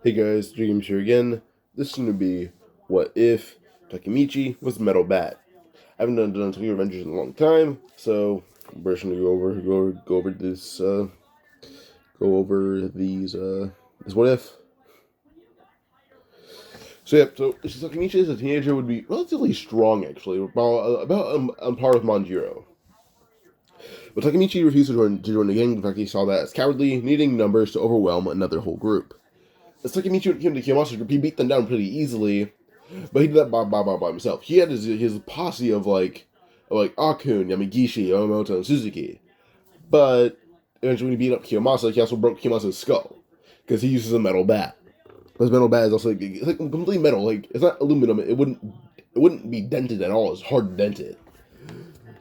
Hey guys, Dreams here again. This is going to be What If Takemichi was Metal Bat. I haven't done Tokyo Revengers in a long time, so we're just going to go over this What If. So Takemichi as a teenager would be relatively strong, actually, about on par with Manjiro. But Takemichi refused to join the gang. In fact, he saw that as cowardly, needing numbers to overwhelm another whole group. As Takemichi came to Kiyomasa's group, he beat them down pretty easily, but he did that by himself. He had his posse of Akun, Yamagishi, Yamamoto, and Suzuki. But eventually, when he beat up Kiyomasa, he also broke Kiyomasa's skull because he uses a metal bat. This metal bat is also like completely metal. Like, it's not aluminum. It wouldn't be dented at all. It's hard to dent it.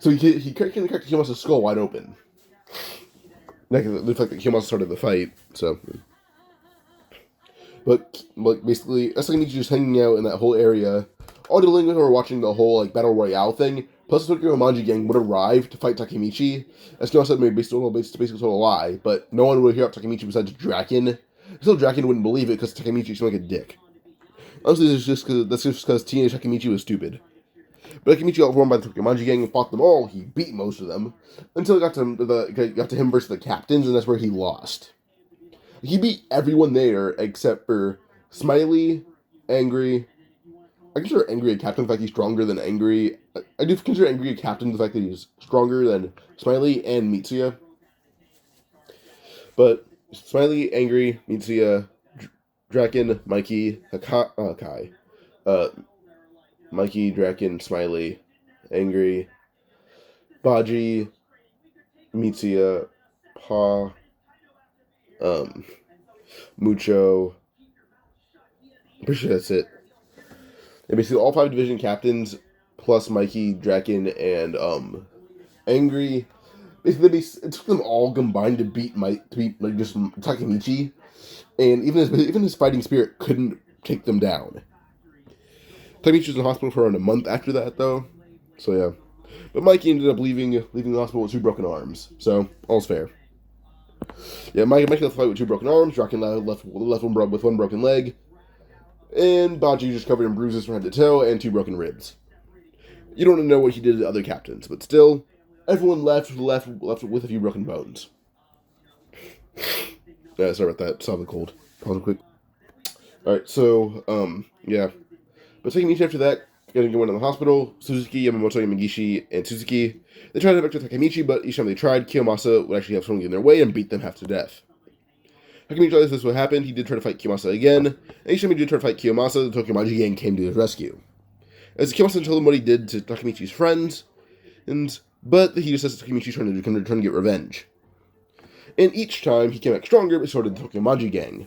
So he cracked Kiyomasa's skull wide open. Like the fact that Kiyomasa started the fight. So. But basically, that's Takemichi just hanging out in that whole area. All the delinquents were watching the whole battle royale thing. Plus, the Tokyo Manji gang would arrive to fight Takemichi. As Kiyomasa said, basically told a lie, but no one would hear up Takemichi besides Draken. Still, Draken wouldn't believe it because Takemichi seemed like a dick. Honestly, that's just because teenage Takemichi was stupid. But Takemichi got overrun by the Tokyo Manji gang and fought them all. He beat most of them until it got to him versus the captains, and that's where he lost. He beat everyone there except for Smiley, Angry. I consider Angry a captain, the fact he's stronger than Angry. I do consider Angry a captain, the fact that he's stronger than Smiley and Mitsuya. But Smiley, Angry, Mitsuya, Draken, Mikey, Kai. Mikey, Draken, Smiley, Angry, Baji, Mitsuya, Pa, Mucho. I'm pretty sure that's it. And basically all 5 division captains plus Mikey, Draken, and Angry. Basically, it took them all combined to beat just Takemichi, and even his fighting spirit couldn't take them down. Takemichi was in the hospital for around a month after that, though. So yeah, but Mikey ended up leaving the hospital with 2 broken arms. So all's fair. Yeah, Mikey left the fight with 2 broken arms. Draken left with 1 broken leg. And Baji just covered in bruises from head to toe and 2 broken ribs. You don't know what he did to the other captains, but still, everyone left with a few broken bones. Yeah, sorry about that. Stop the cold. Pause quick. Alright, so, yeah. But Takemichi after that, going to go into the hospital. Suzuki, Yamamoto, Yamagishi, and Suzuki. They tried to head back to Takemichi, but each time they tried, Kiyomasa would actually have someone get in their way and beat them half to death. Takemichi realized this would happen. He did try to fight Kiyomasa again. And each time he did try to fight Kiyomasa, the Tokyo Manji gang came to his rescue. As Kiyomasa told him what he did to Takemichi's friends, but he just says Takemichi trying to get revenge. And each time he came back stronger, but so did the Tokyo Manji gang.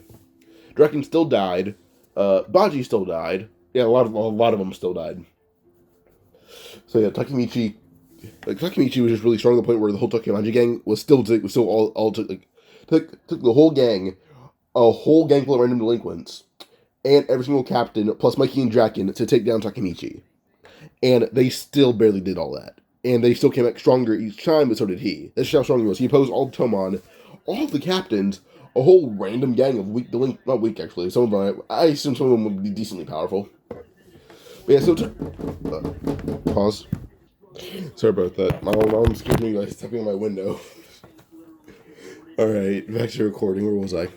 Draken still died. Baji still died. Yeah, a lot of them still died. So yeah, Takemichi was just really strong to the point where the whole Tokyo Manji gang took the whole gang, a whole gang full of random delinquents, and every single captain, plus Mikey and Draken, to take down Takemichi. And they still barely did all that. And they still came back stronger each time, but so did he. That's just how strong he was. He opposed all of Toman, all of the captains, a whole random gang of weak delinquents. Not weak, actually. Some of them, I assume some of them would be decently powerful. But yeah, so pause. Sorry about that. My mom's giving me stepping on my window. Alright, back to recording. Where was I?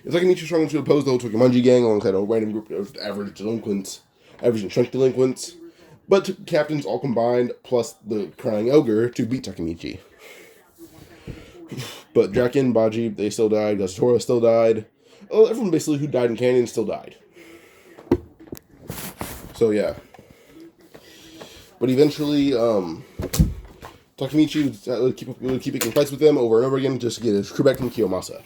It's like Takemichi strong to oppose the whole Tokyo Manji gang alongside a random group of average and strength delinquents. But took captains all combined, plus the crying ogre, to beat Takemichi. But Draken, Baji, they still died. Gazatora still died. Oh, everyone basically who died in Canyon still died. So yeah. But eventually, Takemichi would keep making fights with them over and over again just to get his crew back from Kiyomasa.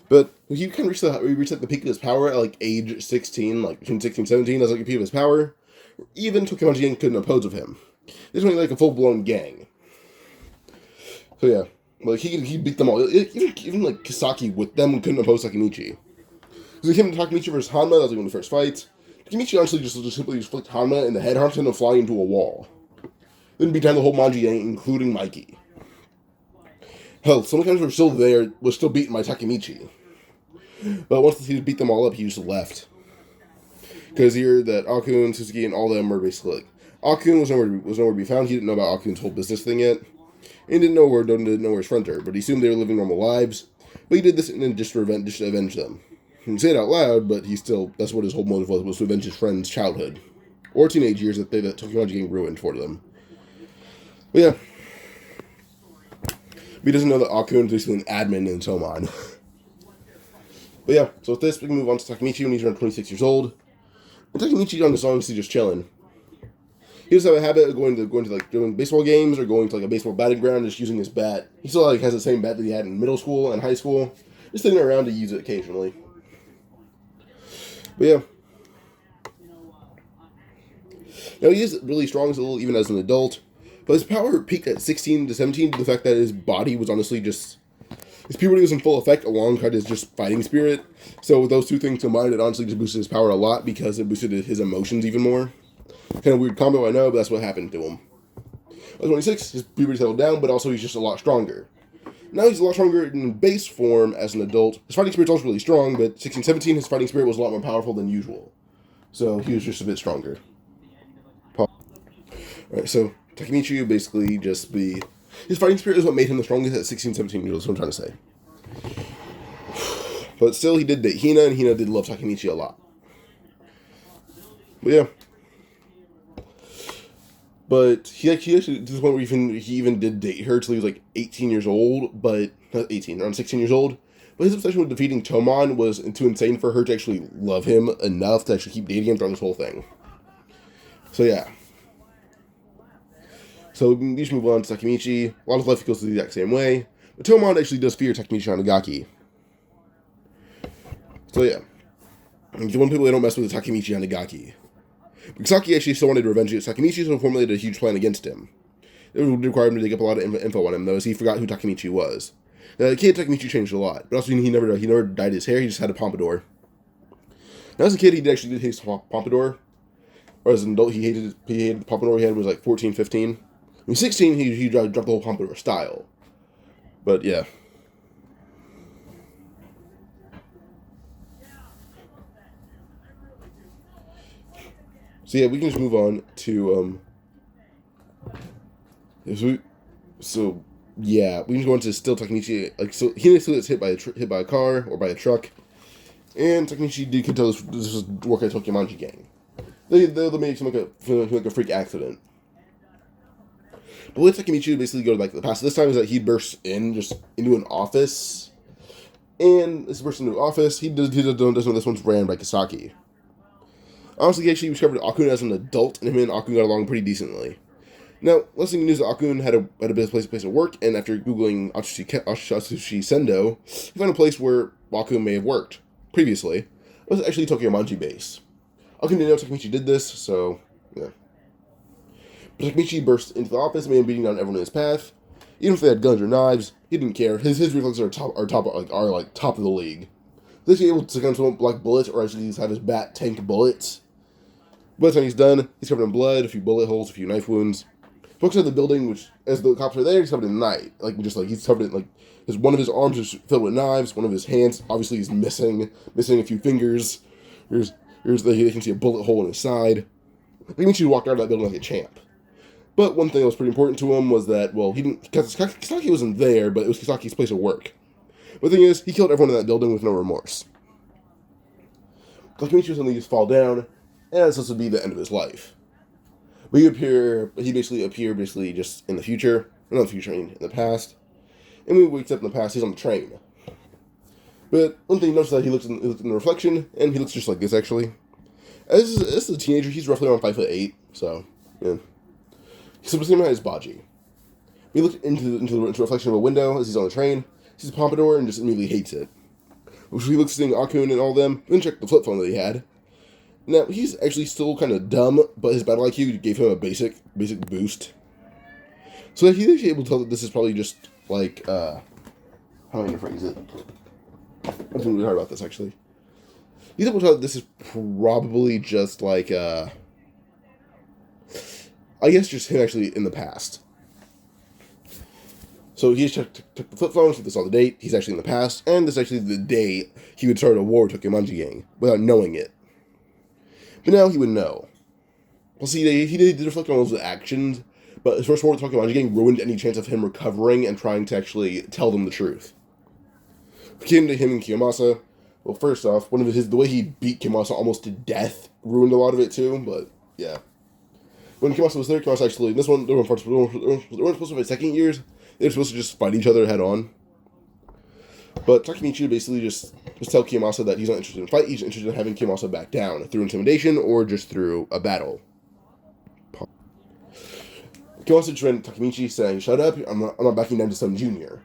But he kind of reached the peak of his power at age 16, between 16 and 17. That's the peak of his power. Even Tokyo Manji gang couldn't oppose of him. This was a full-blown gang. So yeah, he beat them all. Even Kisaki with them couldn't oppose Takemichi. So he came to Takemichi versus Hanma. That was one of the first fights. Takemichi honestly just simply flicked Hanma in the head, harmed him, and fly into a wall. Then beat down the whole Manji gang, including Mikey. Hell, some of the guys were still there, was still beaten by Takemichi. But once he beat them all up, he just left. Because he heard that Akun, Suzuki, and all of them were basically like, Akun was nowhere to be found. He didn't know about Akun's whole business thing yet. And didn't know where his friends were, but he assumed they were living normal lives. But he did this just to avenge them. He didn't say it out loud, but that's what his whole motive was to avenge his friend's childhood. Or teenage years that Takemichi getting ruined for them. But yeah. But he doesn't know that Akun is basically an admin in Toman. But yeah, so with this, we can move on to Takemichi when he's around 26 years old. And Takemichi on this honestly just chilling. He doesn't have a habit of going to like doing baseball games or going to like a baseball batting ground and just using his bat. He still like has the same bat that he had in middle school and high school. Just sitting around to use it occasionally. But yeah. Now he is really strong still, even as an adult. But his power peaked at 16 to 17 due to the fact that his body was honestly just... His puberty was in full effect alongside his just fighting spirit. So with those two things combined, it honestly just boosted his power a lot because it boosted his emotions even more. Kind of weird combo, I know, but that's what happened to him. At 26, his puberty settled down, but also he's just a lot stronger. Now he's a lot stronger in base form as an adult. His fighting spirit's also really strong, but 16, 17, his fighting spirit was a lot more powerful than usual. So he was just a bit stronger. Alright, so Takemichi would basically just be... His fighting spirit is what made him the strongest at 16, 17 years old, is what I'm trying to say. But still, he did date Hina, and Hina did love Takemichi a lot. But yeah. But he actually, to the point where he even did date her till he was like 18 years old, but, not 18, around 16 years old. But his obsession with defeating Toman was too insane for her to actually love him enough to actually keep dating him throughout this whole thing. So yeah. So we just move on to Takemichi. A lot of life goes the exact same way. But Toman actually does fear Takemichi Hanagaki. So yeah. And one people they don't mess with is Takemichi Hanagaki. Saki actually still wanted revenge against Takemichi, so formulated a huge plan against him. It would require him to dig up a lot of info on him, though, as he forgot who Takemichi was. Now, the kid Takemichi changed a lot, but also he never dyed his hair, he just had a pompadour. Now, as a kid, he actually did hate pompadour. Or as an adult, he hated the pompadour he had when he was like 14, 15. When he was 16, he dropped the whole pompadour style. But, yeah. So yeah, we can just move on to so yeah, we can just go into still Takemichi. Like so, he initially gets hit by a car or by a truck, and Takemichi could tell this was work at Takemichi gang. They made it seem like a freak accident. But with Takemichi, basically go to like the past. This time is that he bursts into an office, and this burst into an office. He doesn't know this one's ran by Kisaki. Honestly, he actually discovered Akun as an adult, and him and Akun got along pretty decently. Now, listening to news that Akun had a place to work, and after Googling Atsushi Sendo, he found a place where Akun may have worked previously. It was actually Tokiyomanji base. Akun didn't know Takemichi did this, so, yeah. But Takemichi burst into the office and began beating down everyone in his path. Even if they had guns or knives, he didn't care. His reflexes are top of the league. He's able to second someone like bullets, or actually have his bat tank bullets. By the time he's done, he's covered in blood, a few bullet holes, a few knife wounds. Folks at the building, which, as the cops are there, he's covered in night. He's covered in, one of his arms is filled with knives, one of his hands, obviously, is missing a few fingers. They can see a bullet hole in his side. Takemichi walked out of that building like a champ. But one thing that was pretty important to him was that, well, Kisaki wasn't there, but it was Kisaki's place of work. But the thing is, he killed everyone in that building with no remorse. Takemichi suddenly just fall down, and this would be the end of his life. But he basically appear just in the future, not the future, in the past. And when he wakes up in the past, he's on the train. But one thing he notices that he looks in the reflection, and he looks just like this, actually. As a teenager, he's roughly around 5'8", so, yeah. He's the same height as Baji. He looks into the reflection of a window as he's on the train, sees a pompadour, and just immediately hates it. Which he looks seeing Akun and all them, then check the flip phone that he had. Now, he's actually still kind of dumb, but his battle IQ gave him a basic boost. So he's actually able to tell that this is probably just, like, how am I going to phrase it? I'm really hard about this, actually. He's able to tell that this is probably just, like, I guess just him actually in the past. So he just took the flip phone, so this on the date. He's actually in the past, and this is actually the day he would start a war with Takemichi gang without knowing it. But now he would know. Well, see, he did reflect on all his actions, but his first war with Takemichi gang ruined any chance of him recovering and trying to actually tell them the truth. It came to him and Kiyomasa. Well, first off, the way he beat Kiyomasa almost to death ruined a lot of it too. But yeah, when Kiyomasa was there, Kiyomasa actually this one they weren't supposed to fight second years. They were supposed to just fight each other head on. But Takemichi basically just tell Kiyomasa that he's not interested in fight. He's interested in having Kiyomasa back down through intimidation or just through a battle. Kiyomasa just ran Takemichi saying, "Shut up! I'm not backing down to some junior,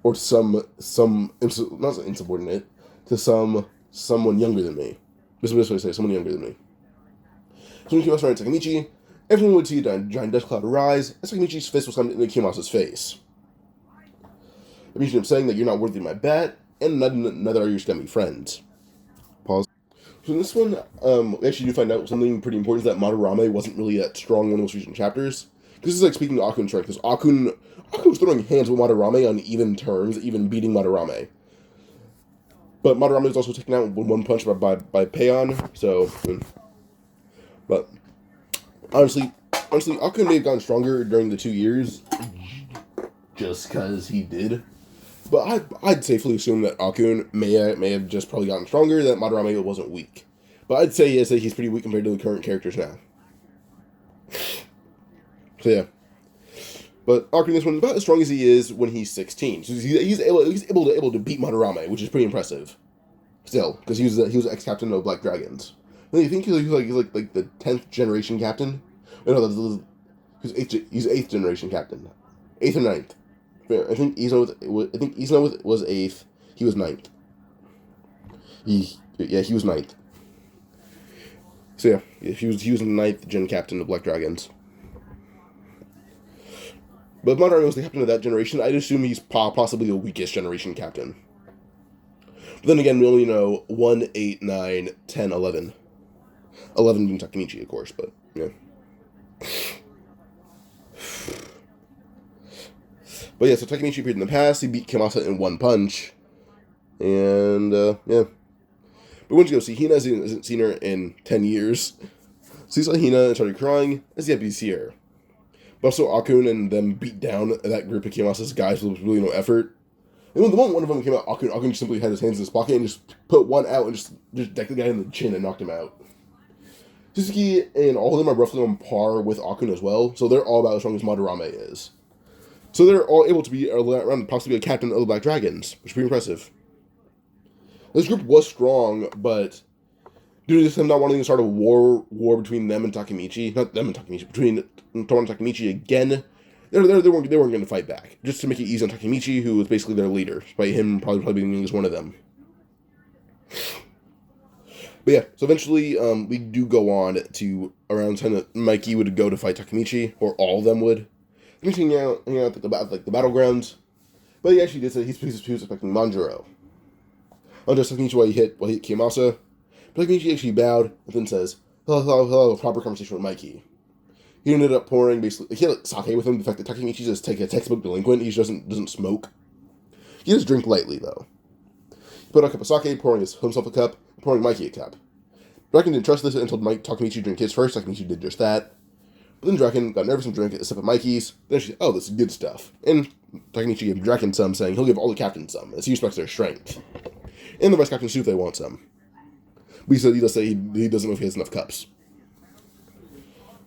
or some not insubordinate, to someone younger than me." This is what I say, someone younger than me. So when Kiyomasa ran Takemichi, everyone would see a giant dust cloud arise, as Takemichi's fist was coming into Kiyomasa's face. It means him saying that you're not worthy of my bat, and neither are your STEMI friends. Pause. So in this one, we actually do find out something pretty important, is that Madarame wasn't really that strong in one of those recent chapters. This is like speaking to Akun's strength, because Akun was throwing hands with Madarame on even terms, even beating Madarame. But Madarame was also taken out with one punch by Payon, so... But, honestly, Akun may have gotten stronger during the 2 years, just because he did. But I'd safely assume that Akun may have just probably gotten stronger, that Madarame wasn't weak. But I'd say he's pretty weak compared to the current characters now. So yeah. But Akun in this one is about as strong as he is when he's 16. So he's able to beat Madarame, which is pretty impressive. Still, because he was ex-captain of Black Dragons. You think he's like the 10th generation captain? No, he's 8th generation captain. 8th or 9th. I think Izno was 8th. He was 9th. He was 9th. So yeah, he was the 9th gen captain of Black Dragons. But if Madarame was the captain of that generation, I'd assume he's possibly the weakest generation captain. But then again, we only know 1, 8, 9, 10, 11. 11 being Takemichi, of course, but yeah. But yeah, so Takemichi appeared in the past. He beat Kiyomasa in one punch. And, yeah. But once you go see Hina, hasn't seen her in 10 years. So he saw Hina and started crying, as he had to see her. But also Akun and them beat down that group of Kiyomasa's guys with really no effort. And the moment one of them came out, Akun just simply had his hands in his pocket and just put one out and just decked the guy in the chin and knocked him out. Suzuki and all of them are roughly on par with Akun as well, so they're all about as strong as Madarame is. So they're all able to be around possibly a captain of the Black Dragons, which is pretty impressive. This group was strong, but due to them not wanting to start a war between them and Takemichi, not them and Takemichi, between Toman and Takemichi again, they weren't going to fight back, just to make it easy on Takemichi, who was basically their leader, despite him probably being as one of them. But yeah, so eventually we do go on to around the time that Mikey would go to fight Takemichi, or all of them would. He's hanging out at the battlegrounds, but he actually did say he was expecting Manjuro. Unjust Takemichi while he hit Kiyomasa, but Takemichi actually bowed and then says he'll have a proper conversation with Mikey. He ended up pouring basically he had like, sake with him. The fact that Takemichi just take a textbook delinquent, he just doesn't smoke. He just drink lightly though. He put out a cup of sake, pouring himself a cup, pouring Mikey a cup. Draken didn't trust this until Takemichi drank his first. Takemichi did just that. But then Draken got nervous and drank a sip of Mikey's. Then she said, "Oh, this is good stuff." And Takemichi gave Draken some, saying he'll give all the captains some, as he respects their strength. And the vice captains too if they want some. But he does say he doesn't know if he has enough cups.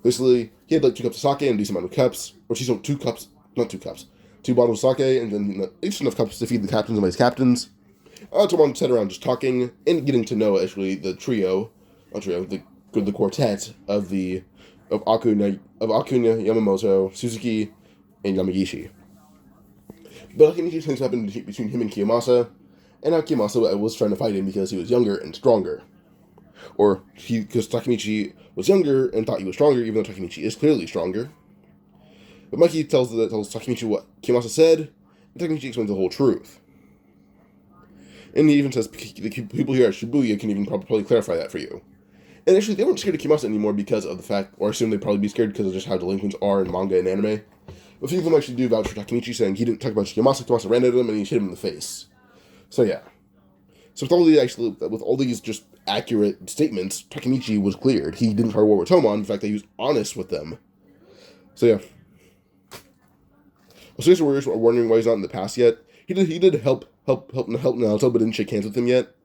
Basically, he had like 2 cups of sake and a decent amount of cups. Or she's 2 cups, not 2 cups. 2 bottles of sake, and then each enough cups to feed the captains and vice captains. Toman sat around just talking and getting to know actually the the quartet of Akunya, Yamamoto, Suzuki, and Yamagishi. But Takemichi things happened between him and Kiyomasa, and now Kiyomasa was trying to fight him because he was younger and stronger. Or because Takemichi was younger and thought he was stronger, even though Takemichi is clearly stronger. But Mikey tells Takemichi what Kiyomasa said, and Takemichi explains the whole truth. And he even says the people here at Shibuya can even probably clarify that for you. And actually, they weren't scared of Kiyomasa anymore because of the fact, or I assume they'd probably be scared because of just how delinquents are in manga and anime. A few of them actually do vouch for Takemichi, saying he didn't talk about Yamasa. Yamasa ran at him and he hit him in the face. So yeah. So with all these just accurate statements, Takemichi was cleared. He didn't start a war with Toman. In fact, he was honest with them. So yeah. So the Warriors are wondering why he's not in the past yet. He did help Naruto, but didn't shake hands with him yet.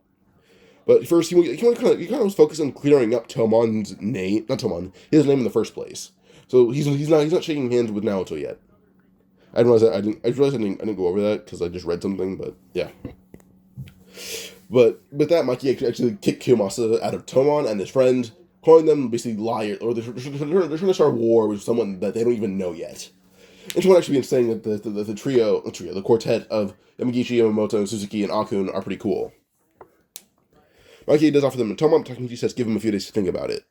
But first, he kind of was focused on clearing up Toman's name, not Toman, his name in the first place. So he's not shaking hands with Naruto yet. I realized I didn't go over that because I just read something, but yeah. But with that, Mikey actually kicked Kiyomasa out of Toman and his friend, calling them basically liars, or they're trying to start a war with someone that they don't even know yet. And Toman actually been saying that the quartet of Yamagishi, Yamamoto, Suzuki, and Akun are pretty cool. Mikey does offer them a Toman, but Takemichi says give him a few days to think about it.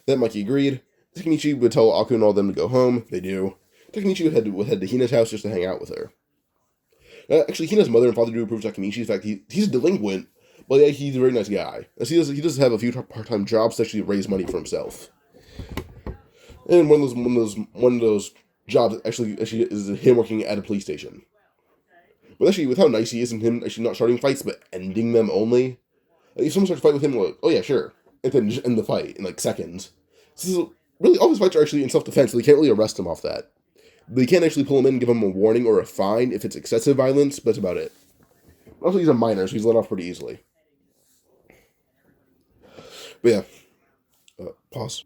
Then Mikey agreed. Takemichi would tell Akun and all them to go home. They do. Takemichi would head to Hina's house just to hang out with her. Actually, Hina's mother and father do approve of Takemichi. In fact, he's a delinquent, but yeah, he's a very nice guy. As he does have a few part-time jobs to actually raise money for himself. And one of those jobs actually is him working at a police station. But actually, with how nice he is and him actually not starting fights but ending them only, if someone starts to fight with him, like, oh yeah, sure, and then just end the fight in like seconds. So really, all his fights are actually in self-defense, so they can't really arrest him off that. They can't actually pull him in and give him a warning or a fine if it's excessive violence, but that's about it. Also, he's a minor, so he's let off pretty easily. But yeah. Pause.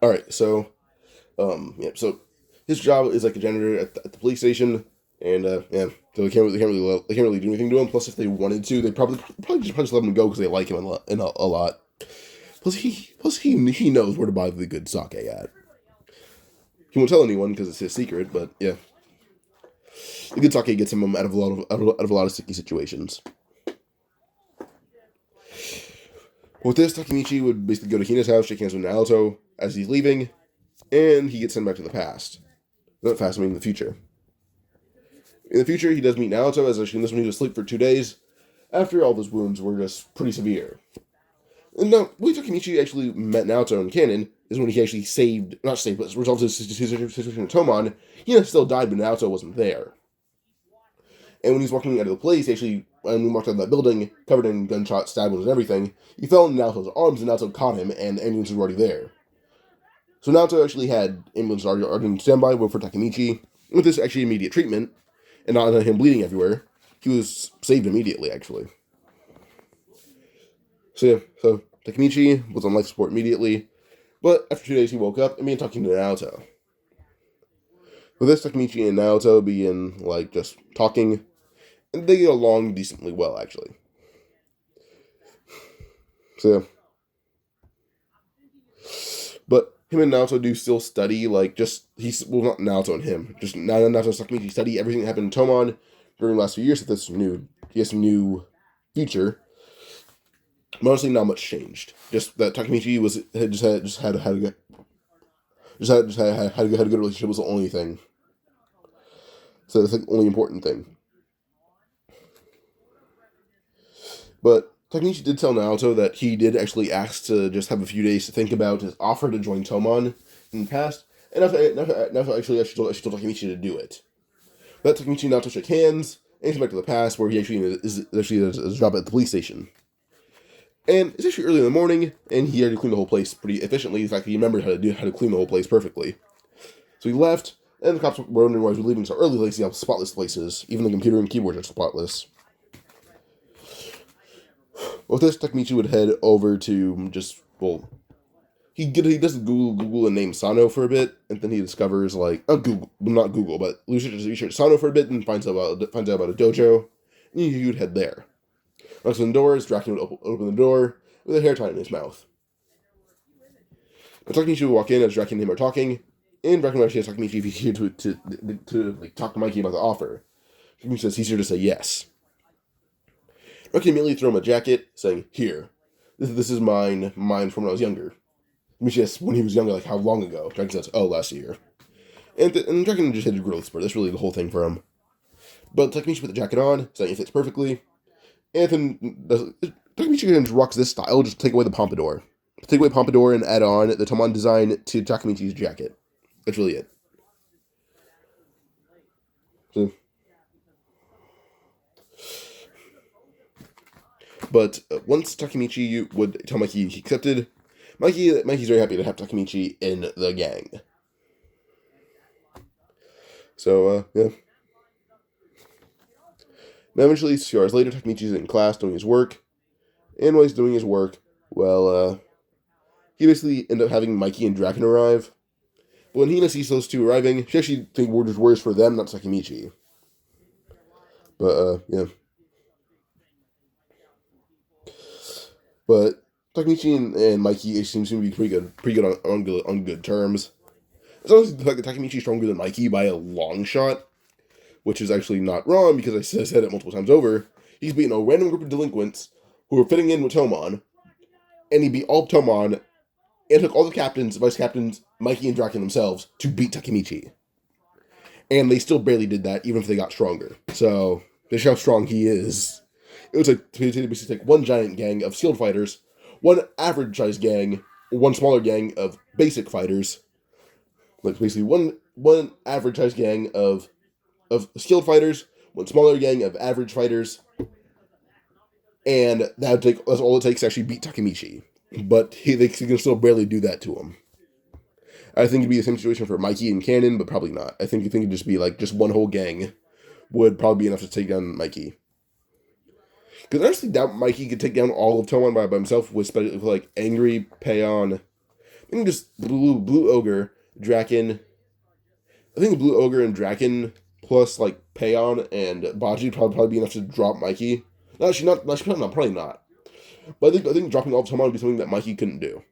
Alright, so, so his job is like a janitor at the police station, and, yeah, so they can't really do anything to him. Plus, if they wanted to, they'd probably just let him go because they like him a lot. Plus, he knows where to buy the good sake at. He won't tell anyone because it's his secret, but yeah. The good sake gets him out of a lot of sticky situations. With this, Takemichi would basically go to Hina's house, shake hands with Naruto as he's leaving, and he gets sent back to the past. Not past, I mean the future. In the future, he does meet Naruto, as actually in this one he was asleep for 2 days, after all those wounds were just pretty severe. And now, when Takemichi actually met Naruto in canon, is when he actually resolved his situation with Toman. Hina still died, but Naruto wasn't there. And when he was walking out of the place, when he walked out of that building, covered in gunshots, stab wounds, and everything, he fell in Naruto's arms, and Naruto caught him, and the ambulance was already there. So Naruto actually had ambulance already in standby for Takemichi. With this actually immediate treatment, and not him bleeding everywhere, he was saved immediately, actually. So yeah, Takemichi was on life support immediately, but after 2 days he woke up and began talking to Naruto. With this, Takemichi and Naruto begin, just talking, and they get along decently well, actually. So, but him and Naruto do still study, not Naruto and him, just Naruto and Takemichi study everything that happened in Toman during the last few years of this new future. But honestly, not much changed. Just that Takemichi had a good relationship was the only thing. So that's the only important thing. But Takemichi did tell Naruto that he did actually ask to just have a few days to think about his offer to join Toman in the past, and Naruto actually told Takemichi to do it. But Takemichi and Naruto shook hands, and he's back to the past, where he actually is a job at the police station. And it's actually early in the morning, and he had to clean the whole place pretty efficiently. In fact, he remembered how to clean the whole place perfectly. So he left, and the cops were wondering why he was leaving so early, like see how spotless places. Even the computer and keyboard are spotless. With this, Takemichi would head over to he does Google the name Sano for a bit, and then he discovers not Google, but research Sano for a bit, and finds out about a dojo, and he would head there. Knocks on the doors, Draken would open the door with a hair tie in his mouth. And Takemichi would walk in as Draken and him are talking, and Draken would actually ask Takemichi if he's here to talk to Mikey about the offer. Takemichi says he's here to say yes. Draken immediately throws him a jacket, saying, "Here, this is mine from when I was younger." Takemichi asks when he was younger, how long ago? Draken says, "Oh, last year." And Draken just hit a growth spurt. That's really the whole thing for him. But Takemichi put the jacket on, saying it fits perfectly. And then Takemichi rocks this style, just take away the pompadour. Take away pompadour and add on the Toman design to Takemichi's jacket. That's really it. So, but once Takemichi would tell Mikey he accepted, Mikey's very happy to have Takemichi in the gang. So, yeah. Now, eventually, 2 hours later, Takemichi's in class doing his work. And while he's doing his work, well, he basically ended up having Mikey and Draken arrive. But when Hina sees those two arriving, she actually thinks we're just words for them, not Takemichi. But, yeah. But Takemichi and Mikey seems to be pretty good on good terms. It's honestly the fact that Takemichi's stronger than Mikey by a long shot, which is actually not wrong because I said it multiple times over. He's beating a random group of delinquents who are fitting in with Toman, and he beat all of Toman and took all the captains, vice captains, Mikey and Draken themselves to beat Takemichi. And they still barely did that, even if they got stronger. So, this shows how strong he is. It was like to basically take one giant gang of skilled fighters, one average-sized gang, one smaller gang of basic fighters. Like basically one average-sized gang of skilled fighters, one smaller gang of average fighters, and that's all it takes to actually beat Takemichi. But they can still barely do that to him. I think it'd be the same situation for Mikey and Cannon, but probably not. I think it'd just be like just one whole gang would probably be enough to take down Mikey. Because I honestly doubt Mikey could take down all of Toman by himself with like Angry, Payon. I think just Blue Ogre, Draken. I think Blue Ogre and Draken plus like Payon and Baji probably be enough to drop Mikey. No, probably not. But I think dropping all of Toman would be something that Mikey couldn't do.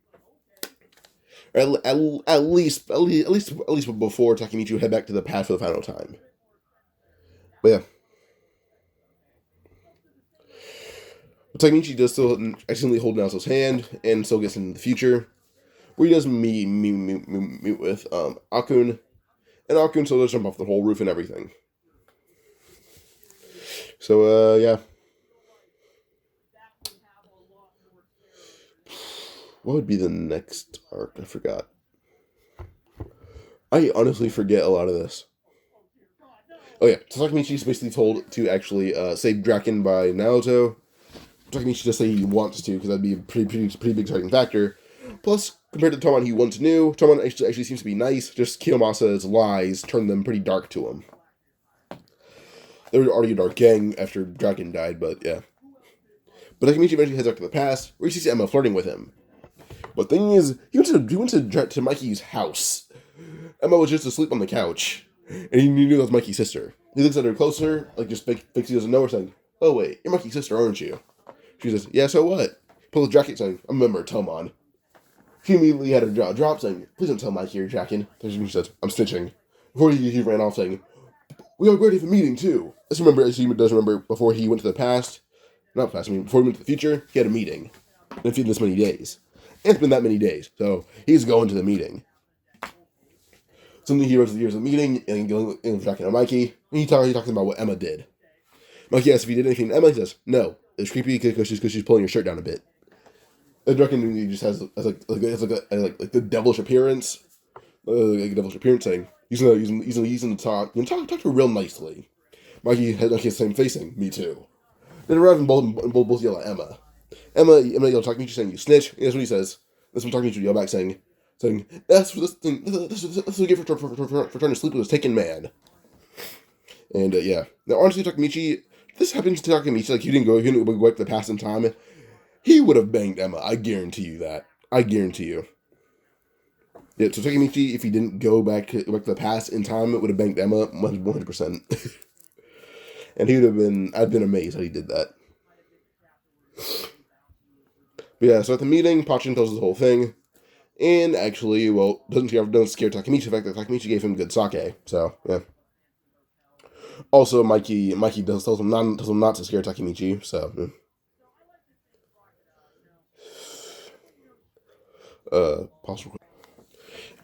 At least before Takemichi would head back to the past for the final time. But yeah. But Takemichi does still accidentally hold Naoto's hand and still gets into the future, where he does meet with Akun, and Akun still does jump off the whole roof and everything. So, yeah. What would be the next arc? I forgot. I honestly forget a lot of this. Oh yeah, Takemichi is basically told to actually save Draken by Naoto. Takemichi just say he wants to, because that'd be a pretty big exciting factor. Plus, compared to Toman he once knew, Toman actually seems to be nice. Just Kiyomasa's lies turned them pretty dark to him. They were already a dark gang after Draken died, but yeah. But Takemichi eventually heads back to the past, where he sees Emma flirting with him. But the thing is, he went to Mikey's house. Emma was just asleep on the couch, and he knew that was Mikey's sister. He looks at her closer, like just fake he doesn't know her, saying, "Oh wait, you're Mikey's sister, aren't you?" She says, "Yeah, so what?" Pulls the jacket, saying, "I'm a member of Toman." She immediately had her jaw drop, saying, "Please don't tell Mikey you're Draken." She says, "I'm snitching." Before he ran off, saying, "We are ready for meeting too." As he does remember, before he went to the past, before he went to the future, he had a meeting. And it's been this many days. And it's been that many days, so he's going to the meeting. Suddenly he runs to the meeting, and going with Draken and Mikey, and he talks about what Emma did. Mikey asks if he did anything, and Emma says, "No, it's creepy because she's pulling her shirt down a bit." And Draken just has the devilish appearance, saying, he's gonna talk to her real nicely. Mikey had the same face, saying, "Me too." Then arrive and both yell at Emma. Emma yells at Takemichi, saying, "You snitch." And that's what he says. That's when Takemichi yell back, saying, "That's what this will give for trying to sleep with this taken man." And yeah. Now honestly, Takemichi, if this happens to Takemichi, like he didn't go back to the past in time, he would have banged Emma. I guarantee you that. I guarantee you. Yeah, so Takemichi, if he didn't go back to the past in time, it would have banged Emma 100%. And he would have been, I've been amazed how he did that. But yeah, so at the meeting, Pachin tells us the whole thing. And actually, well, doesn't scare Takemichi the fact that Takemichi gave him good sake. So, yeah. Also, Mikey tells him not to scare Takemichi, so, possible.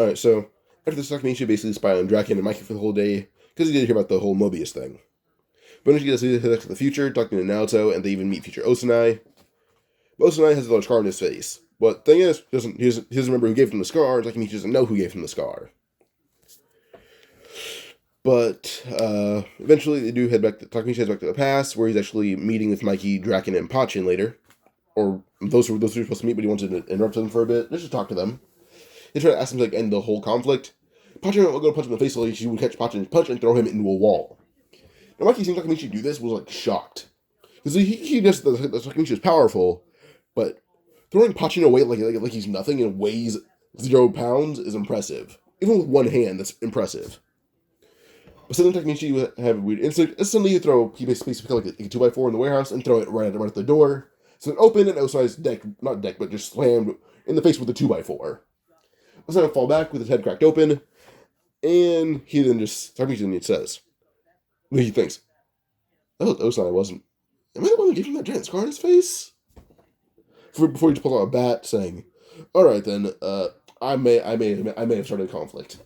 Alright, so, after this, Takemichi basically spied on Draken and Mikey for the whole day, because he did hear about the whole Mobius thing. But when he gets to the future, talking to Naoto, and they even meet future Osanai. But Osanai has a large scar on his face. But the thing is, he doesn't remember who gave him the scar, and Takemichi doesn't know who gave him the scar. But eventually they do head back to Takemichi heads back to the past, where he's actually meeting with Mikey, Draken, and Pachin later. Or those were supposed to meet, but he wanted to interrupt them for a bit, just to talk to them. They try to ask him to end the whole conflict. Pachin will go punch him in the face, so he would catch Pachin's punch and throw him into a wall. Now Mikey seeing Takemichi do this was shocked. Because he just, the Takemichi is powerful, but throwing Pachin away like he's nothing and weighs 0 pounds is impressive. Even with one hand, that's impressive. But suddenly Takemichi would have a weird instinct. Suddenly he basically pick like a 2x4 in the warehouse and throw it right at the door. So it opened and outside's but just slammed in the face with a 2x4. Let's him fall back with his head cracked open. And he then Takemichi then says, he thinks, oh, Osai wasn't. Am I the one who gave him that giant scar on his face? Before he just pulls out a bat, saying, "All right then, I may have started a conflict."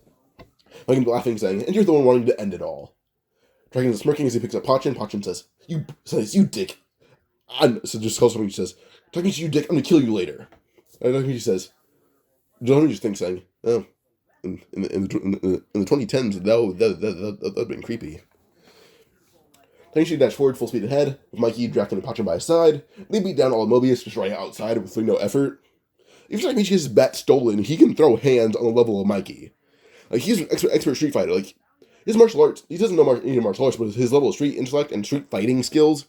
Like laughing, saying, "And you're the one wanting to end it all." Dragon is smirking as he picks up Pachin. Pachin says, "You dick." So just calls somebody. He says, "Takemichi, you dick. I'm gonna kill you later." And Takemichi says, "Don't just think, saying, oh, in the 2010s, that would have been creepy." Tenjiku dashed forward full speed ahead, with Mikey, Draken, and Pachin by his side. They beat down all of Mobius just right outside with no effort. If Takemichi gets his bat stolen, he can throw hands on the level of Mikey. He's an expert street fighter. His martial arts, he doesn't know any martial arts, but his level of street intellect and street fighting skills,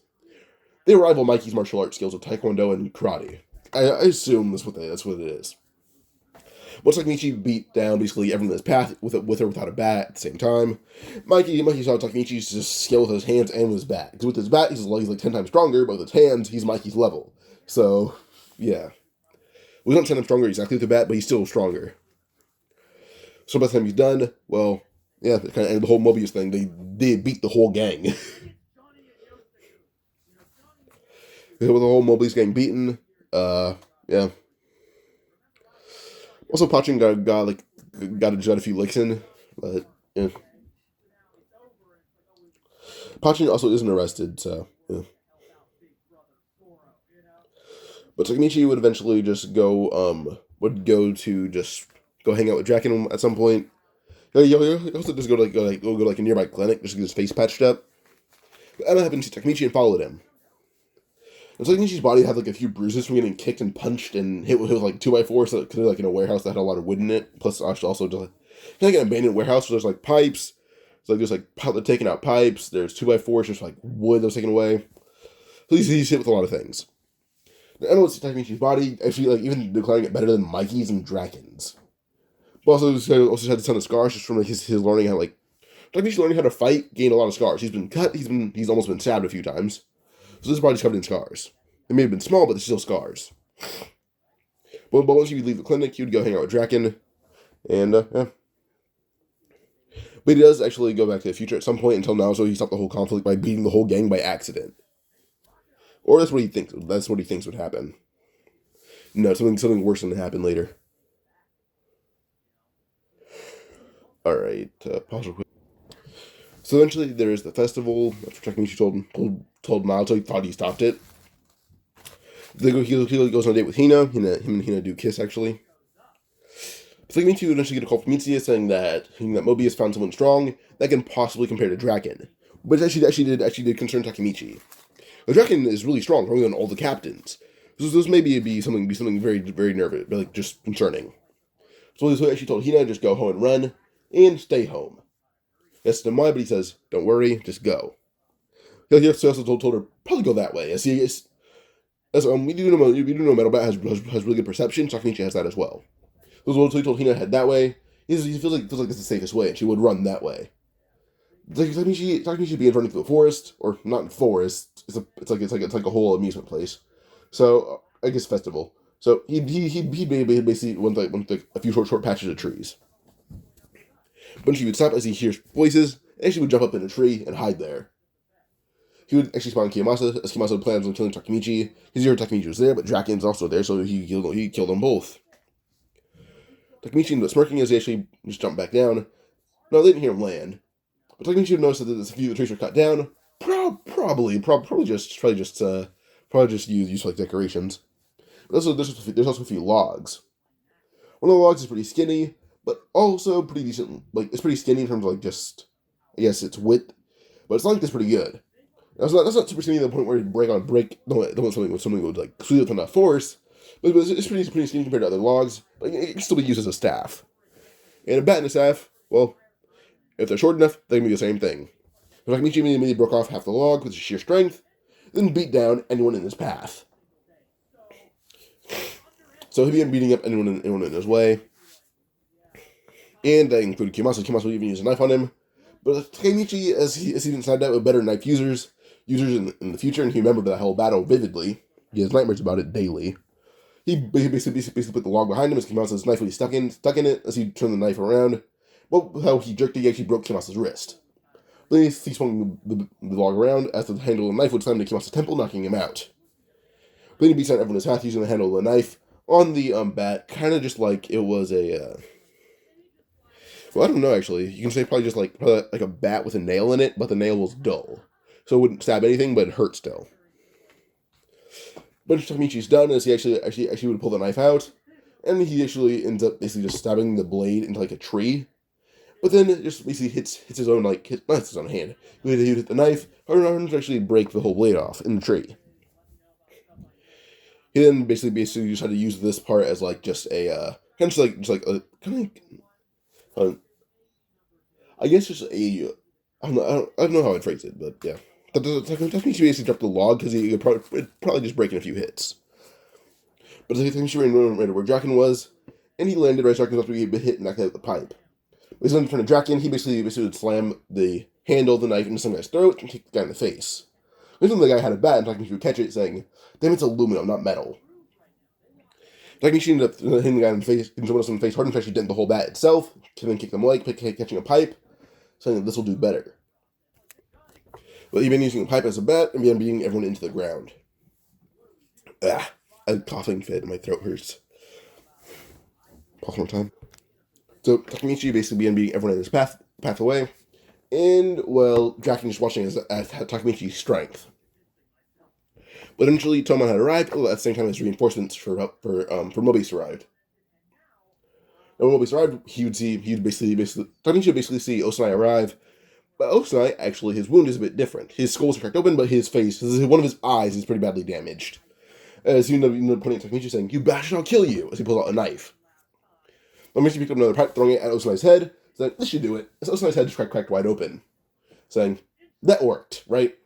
they rival Mikey's martial arts skills of Taekwondo and Karate. I assume that's what it is. Once Takemichi beat down basically everyone in his path with or without a bat at the same time, Mikey saw Takemichi's just skill with his hands and with his bat. Because with his bat, he's 10 times stronger, but with his hands, he's Mikey's level. So, yeah. Well, he's not 10 times stronger exactly with the bat, but he's still stronger. So by the time he's done, well, yeah, it kind of ended the whole Mobius thing. They beat the whole gang. With the whole Mobius gang beaten, yeah. Also, Pachin got a few licks in, but yeah. Pachin also isn't arrested, so yeah. But Takemichi would eventually just go hang out with Draken at some point. He also just go to a nearby clinic just to get his face patched up. But Emma happened to see Takemichi and followed him. And Takemichi's body had a few bruises from getting kicked and punched and hit with 2x4, so because in a warehouse that had a lot of wood in it. Plus also just an abandoned warehouse, so there's pipes. So there's they're taking out pipes. There's 2x4s, just wood that was taken away. So he's hit with a lot of things. Emma would see Takemichi's body, actually even declaring it better than Mikey's and Draken's. But also had a ton of scars just from his learning how Takemichi learning how to fight, gained a lot of scars. He's been cut, he's almost been stabbed a few times. So this body's covered in scars. They may have been small, but they're still scars. But once he would leave the clinic, he would go hang out with Draken. And, yeah. But he does actually go back to the future at some point until now, so he stopped the whole conflict by beating the whole gang by accident. Or that's what he thinks would happen. No, something worse than happened later. Alright, pause real quick. So eventually there's the festival. After Takemichi told Naoto he thought he stopped it. He goes on a date with Hina. Him and Hina do kiss, actually. Takemichi would eventually get a call from Mitsuya saying that Mobius found someone strong that can possibly compare to Draken. But it actually did concern Takemichi. The Draken is really strong, stronger than all the captains. So this may be something very, very nervous, but just concerning. So he actually told Hina just go home and run, and stay home. Yes, to why, but he says, don't worry, just go. He also told her, probably go that way. We do know Metal Bat has really good perception, Takemichi has that as well. So he told Hina to head that way. He feels like it's the safest way, and she would run that way. Takemichi begins running through the forest, or not in forest. It's like a whole amusement place. So I guess festival. So he basically went a few short patches of trees. But she would stop as he hears voices, and she would jump up in a tree and hide there. He would actually spawn Kiyomasa, as Kiyomasa plans on killing Takemichi. He heard Takemichi was there, but Draken's also there, so he killed them both. Takemichi ended up smirking as he actually just jumped back down. No, they didn't hear him land. But Takemichi would notice that a few of the trees were cut down. Probably just used for decorations. But there's also a few logs. One of the logs is pretty skinny, but also pretty decent. It's pretty skinny in terms of guess its width, but its length is pretty good. That's not super skinny to the point where you don't want something would like clear with enough force, but it's pretty skinny compared to other logs. But it can still be used as a staff. And a bat and a staff, well, if they're short enough, they can be the same thing. So Takemichi immediately broke off half the log with his sheer strength, then beat down anyone in his path. So he began beating up anyone in his way. And that included Kiyomasa. Kiyomasa would even use a knife on him. But Takemichi, as he didn't stand out with better knife users in the future, and he remembered that whole battle vividly. He has nightmares about it daily. He basically put the log behind him as Kiyomasa's knife was stuck in it as he turned the knife around. Well, how he jerked it, he actually broke Kiyomasa's wrist. Then he swung the log around as the handle of the knife would slam into Kiyomasa's temple, knocking him out. Then he beats down everyone in his path using the handle of the knife on the bat, kind of just like it was a. Well, I don't know actually. You can say probably like a bat with a nail in it, but the nail was dull, so it wouldn't stab anything, but it hurt still. But Takemichi's done is he actually would pull the knife out, and he actually ends up basically just stabbing the blade into like a tree. But then it just basically hits his own not his own hand. He would hit the knife, and actually break the whole blade off in the tree. He then basically just had to use this part as like just a kind of I guess just a I don't know how I'd phrase it, but yeah. Takemichi basically dropped the log because he would probably just break in a few hits. But Takemichi ran right where Draken was, and he landed right after he had been hit and knocked out the pipe. When he's in front of Draken, he basically would slam the handle of the knife into some guy's throat and kick the guy in the face. This time the guy had a bat, and Takemichi would catch it, saying, "Damn, it's aluminum, not metal." Takemichi ended up hitting the guy in the face, hitting someone else in the face hard enough to actually dent the whole bat itself, and then kick them away, catching a pipe, saying that this will do better. But he began using a pipe as a bat and began beating everyone into the ground. A coughing fit and my throat hurts. Pause one more time. So Takemichi basically began beating everyone in his path away, and well, Draken just watching as Takemichi's strength. But eventually, Toman had arrived. At the same time as reinforcements for Mobius arrived. And when Mobius arrived, Takemichi would basically see Osanai arrive. But Osanai, actually, his wound is a bit different. His skull is cracked open, but his face, one of his eyes is pretty badly damaged. As he ended up pointing at Takemichi, saying, "You bastard, I'll kill you," as he pulls out a knife. Takemichi picked up another pipe, throwing it at Osanai's head, saying, "This should do it." As Osanai's head just cracked wide open, saying, "That worked, right?"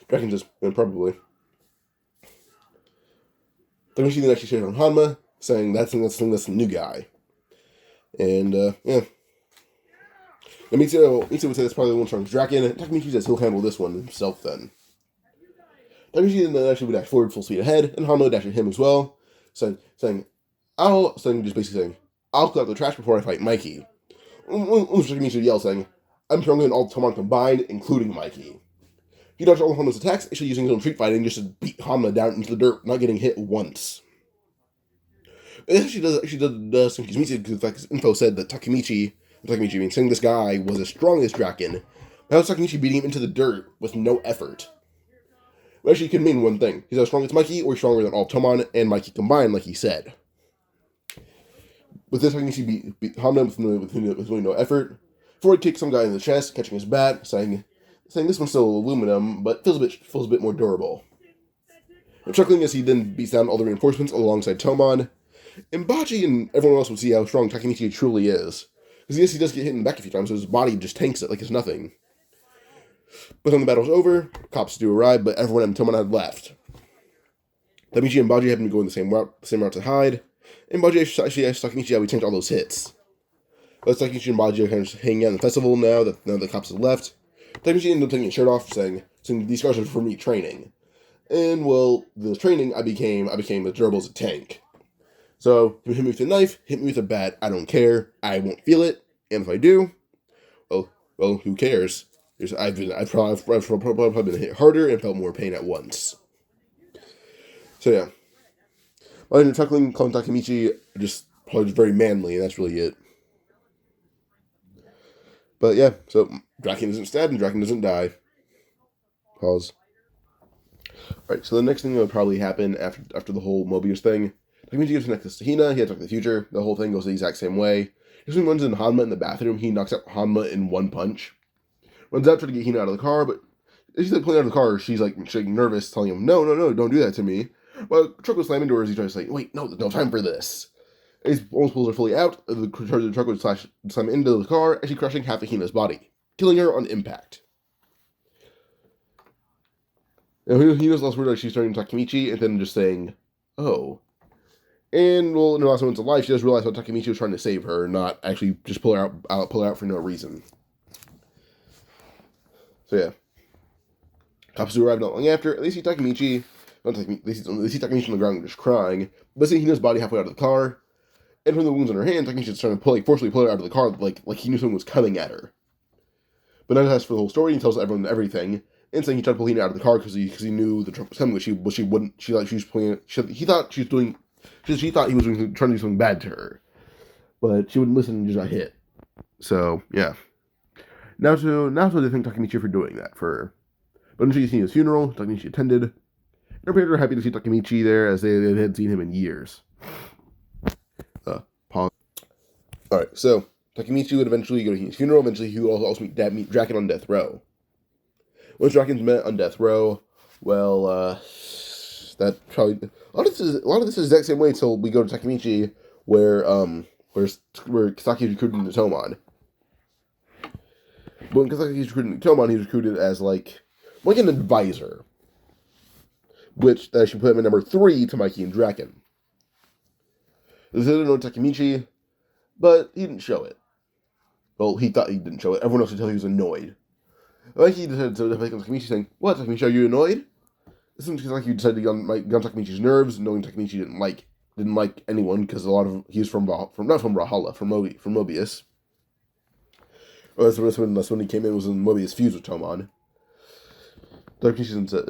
Draken just, probably. Takemichi then actually shared on Hanma, saying, that's the new guy. And, yeah. Mitsuo would say that's probably the one strongest Draken, and Takemichi says he'll handle this one himself then. Takemichi then actually would dash forward full speed ahead, and Hanma would dash at him as well, I'll clear out the trash before I fight Mikey. Takemichi would yell, saying, "I'm stronger than all Toman combined, including Mikey." He dodged all of Hanma's attacks, actually using his own street fighting just to beat Hanma down into the dirt, not getting hit once. It actually does confuse me, because like his info said that Takemichi being saying this guy was as strong as Draken. How is Takemichi beating him into the dirt with no effort? Well, actually, it could mean one thing. He's as strong as Mikey, or stronger than all Toman and Mikey combined, like he said. With this, Takemichi beat Hanma with really no effort. Before he kicked some guy in the chest, catching his bat, saying this one's still aluminum, but feels a bit more durable. And chuckling as he then beats down all the reinforcements alongside Toman. And Bachi and everyone else would see how strong Takemichi truly is. Because yes, he does get hit in the back a few times, so his body just tanks it like it's nothing. But when the battle's over, cops do arrive, but everyone and Toman had left. Takemichi and Baji have been going the same route to hide, and Baji actually asked Takemichi how he tanked all those hits. But Takemichi and Baji are kind of just hanging out in the festival now that the cops have left. Takemichi ended up taking his shirt off, saying these scars are for me training. And well, the training I became as durable as a tank. So hit me with a knife, hit me with a bat, I don't care. I won't feel it, and if I do, well, who cares? I've probably been hit harder and felt more pain at once. So yeah, other than chuckling, calling Takemichi probably just very manly, and that's really it. But yeah, so Draken isn't stabbed and Draken doesn't die. Pause. Alright, so the next thing that would probably happen after the whole Mobius thing, Takemichi gives the necklace to Hina, he had to talk to the future, the whole thing goes the exact same way. Just when he runs in Hanma in the bathroom, he knocks out Hanma in one punch. Runs out trying to get Hina out of the car, but she's like pulling out of the car. She's like nervous, telling him, "No, don't do that to me." Well, the truck was slamming doors. He tries to say, "Wait, no, there's no time for this." And he almost pulls her fully out. The truck would slam into the car, actually crushing half of Hina's body, killing her on impact. And Hina's last word, like she's turning to Takemichi, and then just saying, "Oh." And well, in the last moments of life, she does realize how Takemichi was trying to save her, not actually just pull her out for no reason. So yeah, cops do arrive not long after. They see Takemichi. They see Takemichi on the ground just crying. But see Hina's body halfway out of the car, and from the wounds on her hand, Takemichi's trying to forcibly pull her out of the car, like he knew someone was coming at her. But now he asks for the whole story and tells everyone everything. And saying he tried to pull Hina out of the car because he knew the truck was coming, but she wouldn't. She was pulling. He thought she was doing. She thought he was trying to do something bad to her, but she wouldn't listen and just got hit. So yeah. Now they thank Takemichi for doing that for her. But when she's seen his funeral, Takemichi attended. And her parents were happy to see Takemichi there as they hadn't seen him in years. Pause. Alright, so Takemichi would eventually go to his funeral. Eventually, he would also meet Draken on death row. Once Draken's met on death row, well, that probably a lot of this is the exact same way until we go to Takemichi, where Kisaki is recruited into Toman. But when Kisaki is recruited into Toman, he's recruited as like an advisor, which should put him at number 3 to Mikey and Draken. They didn't know Takemichi, but he didn't show it. Well, he thought he didn't show it. Everyone else could tell he was annoyed. Mikey decided to pick on Takemichi, saying, "What, Takemichi, are you annoyed?" This is like he decided to get on Takemichi's nerves, knowing Takemichi didn't like anyone because he's not from Valhalla, from Mobius. Well, that's when he came in, was when Mobius fused with Toman. Takemichi said,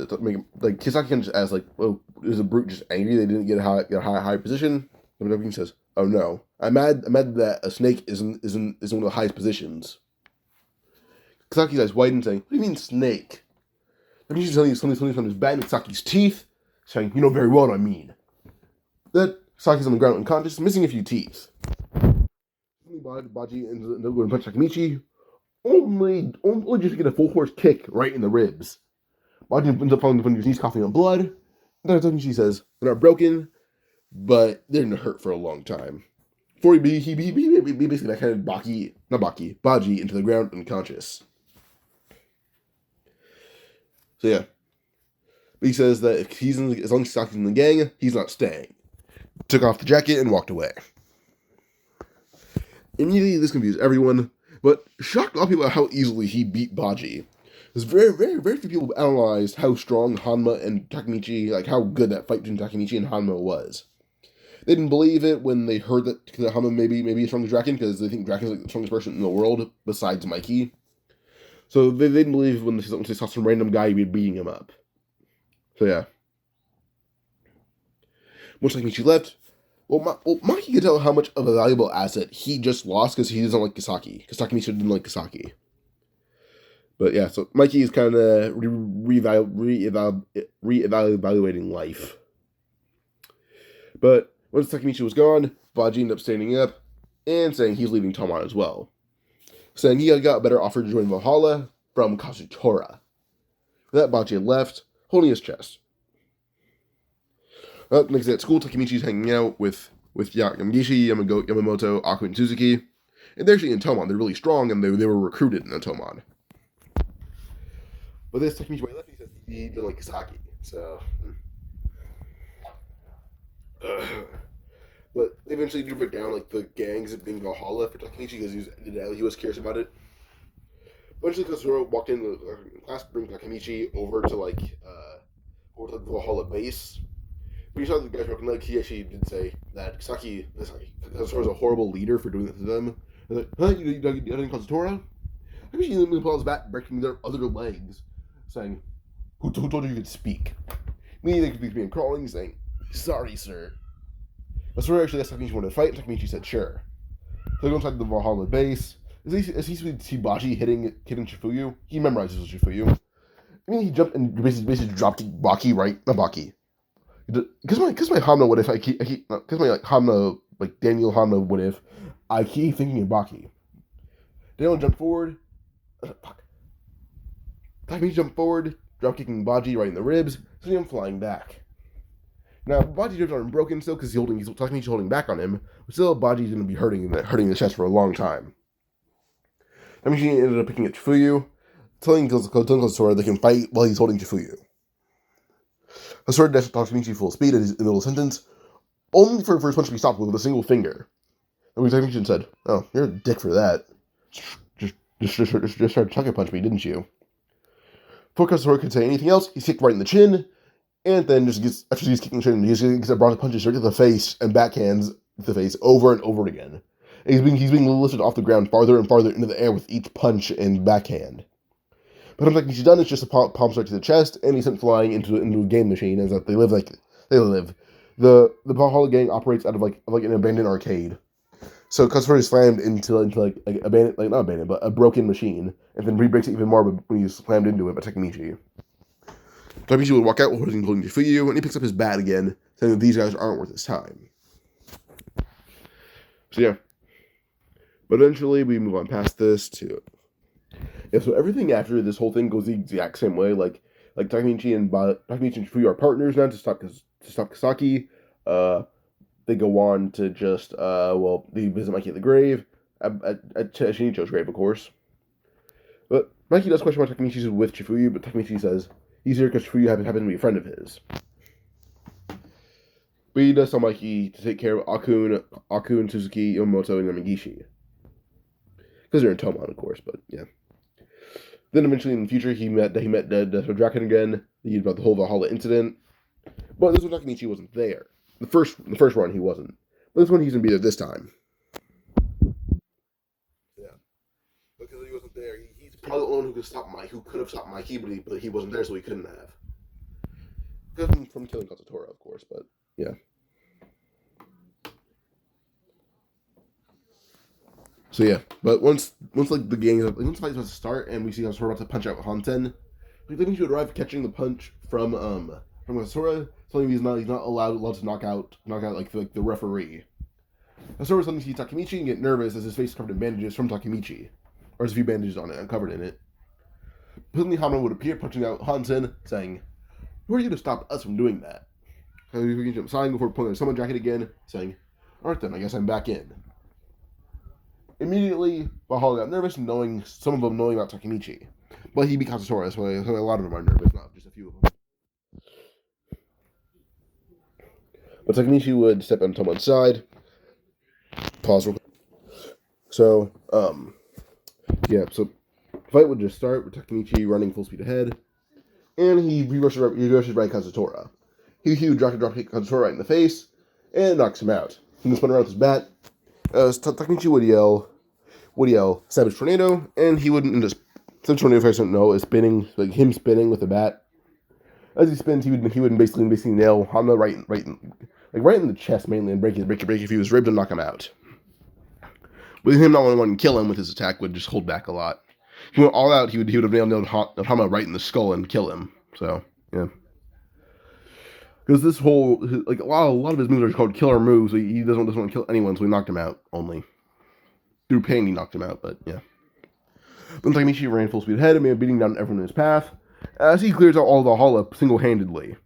Kisaki can just ask, "Oh, is the brute just angry they didn't get a high position?" And Takemichi says, "Oh no, I'm mad that a snake isn't one of the highest positions." Kisaki's eyes widen, saying, "What do you mean snake?" Takemichi's telling you something from his back in Kisaki's teeth, saying, "You know very well what I mean." That Kisaki's on the ground unconscious, missing a few teeth. Baji ends up going to punch Takemichi, only just to get a full force kick right in the ribs. Baji ends up falling on his knees, coughing up blood. Then Takemichi says, "They're not broken, but they're gonna hurt for a long time." Before he basically backhanded Baji into the ground unconscious. So yeah, but he says that if as long as Kisaki's in the gang, he's not staying. Took off the jacket and walked away. Immediately, this confused everyone, but shocked a lot of people at how easily he beat Baji. There's very few people analyzed how strong Hanma and Takemichi, like how good that fight between Takemichi and Hanma was. They didn't believe it when they heard that Hanma maybe as strong as Draken, because they think Draken's like the strongest person in the world besides Mikey. So they didn't believe when they saw some random guy beating him up. So yeah. Once Takemichi left, Mikey could tell how much of a valuable asset he just lost because he doesn't like Kisaki. Because Takemichi didn't like Kisaki. But yeah, so Mikey is kind of reevaluating life. But once Takemichi was gone, Baji ended up standing up and saying he's leaving Toman as well. Saying he got a better offer to join Valhalla from Kazutora. For that, Baji had left, holding his chest. Next day at school, Takemichi's hanging out with Yamagishi, Yamamoto, Aku, and Suzuki. And they're actually in Toman. They're really strong, and they were recruited in Toman. But this Takemichi, when he left, he said he didn't like Kisaki. So... but they eventually do break down the gangs of being Valhalla for Takemichi because he was curious about it. Eventually, Katsuro walked into the class, bring Takemichi over to the Valhalla base. When he saw the guys broken leg, he actually did say that Katsuro was a horrible leader for doing that to them. He's like, "Huh? You didn't Katsuro?" Takemichi immediately pulls back, breaking their other legs, saying, "Who told you could speak?" Immediately, they began crawling, saying, "Sorry, sir." Katsuro actually asked Takemichi wanted to fight, and Takemichi said sure. So they go inside the Valhalla base. As he see Baji hitting Shifuyu, he memorizes Shifuyu. I mean, he jumped and basically dropped Baki right, not Baki. Because my Hamna would if because my Hamna, Daniel Hamna would if I keep thinking of Baki. Daniel jumped forward. Fuck. Takemichi jumped forward, drop kicking Baji right in the ribs, sending him flying back. Now, Baji's ribs aren't broken still because Takemichi's holding back on him, but still, Baji's going to be hurting the chest for a long time. Takemichi ended up picking at Chifuyu, telling Kazura they can fight while he's holding Chifuyu. Kazura dashed Takemichi full speed in the middle of the sentence, only for his punch to be stopped with a single finger. And Takemichi said, "Oh, you're a dick for that. Just tried to sucker punch me, didn't you?" Before Kazura could say anything else, he's kicked right in the chin, and then after he's kicking chin, he gets a broad punches straight to the face and backhands to the face over and over again. And he's being lifted off the ground farther and farther into the air with each punch and backhand. But what he's done is just a palm strike to the chest, and he's sent flying into a game machine. As that they live. The Valhalla gang operates out of like an abandoned arcade. So Kazura is slammed into like abandoned, like not abandoned, but a broken machine, and then re-breaks it even more when he's slammed into it by Takemichi. Takemichi would walk out holding Chifuyu, and he picks up his bat again, saying that these guys aren't worth his time. So yeah. But eventually we move on past this to... Yeah, so everything after this whole thing goes the exact same way. Like Takemichi and Chifuyu are partners now to stop Kisaki. They go on to just, they visit Mikey at the grave, at Shinicho's grave, of course. But Mikey does question why Takemichi's with Chifuyu, but Takemichi says he's here because Chifuyu happens to be a friend of his. But he does tell Mikey to take care of Akun, Suzuki, Yamamoto, and Yamagishi. Because they're in Toman, of course, but yeah. Then eventually in the future, he met Draken again. He knew about the whole Valhalla incident. But this one, Takemichi wasn't there. The first run, he wasn't. But this one, he's going to be there this time. Yeah. Because he wasn't there. He's probably the one who could have stopped Mikey, but he wasn't there, so he couldn't have. From killing Kazutora, of course, but yeah. So yeah, but once like the gang, once the fight's about to start and we see Kazutora about to punch out Hanten, we think he should arrive catching the punch from Kazutora, telling him he's not allowed to knock out like the referee. Kazutora suddenly sees Takemichi and get nervous as his face is covered in bandages from Takemichi, or has a few bandages on it and covered in it. Suddenly Hamon would appear, punching out Hanten, saying, "Who are you to stop us from doing that?" So he jumps aside before pulling the summon jacket again, saying, "Alright then, I guess I'm back in." Immediately, Valhalla got nervous, some of them knowing about Takemichi. But he beat Kazutora, so a lot of them are nervous, not just a few of them. But Takemichi would step on Toman's side. Pause real quick. So, yeah, so the fight would just start with Takemichi running full speed ahead. And he rushes right at Kazutora. He would drop kick Kazutora right in the face, and knocks him out. He would spin around with his bat. Takemichi would yell, "Savage Tornado," and he wouldn't just... Savage Tornado, if I don't know, is spinning, like him spinning with the bat. As he spins, he would basically nail Hama right in the chest mainly, and break a few of his ribs and knock him out. With him not wanting to kill him with his attack, would just hold back a lot. If he went all out, he would have nailed Hama right in the skull and kill him. So yeah. Because this whole, like, a lot of his moves are called killer moves, so he doesn't want to kill anyone, so he knocked him out only. Through pain, he knocked him out, but yeah. Then Takemichi ran full speed ahead and began beating down everyone in his path, as he clears out all the Valhalla single-handedly.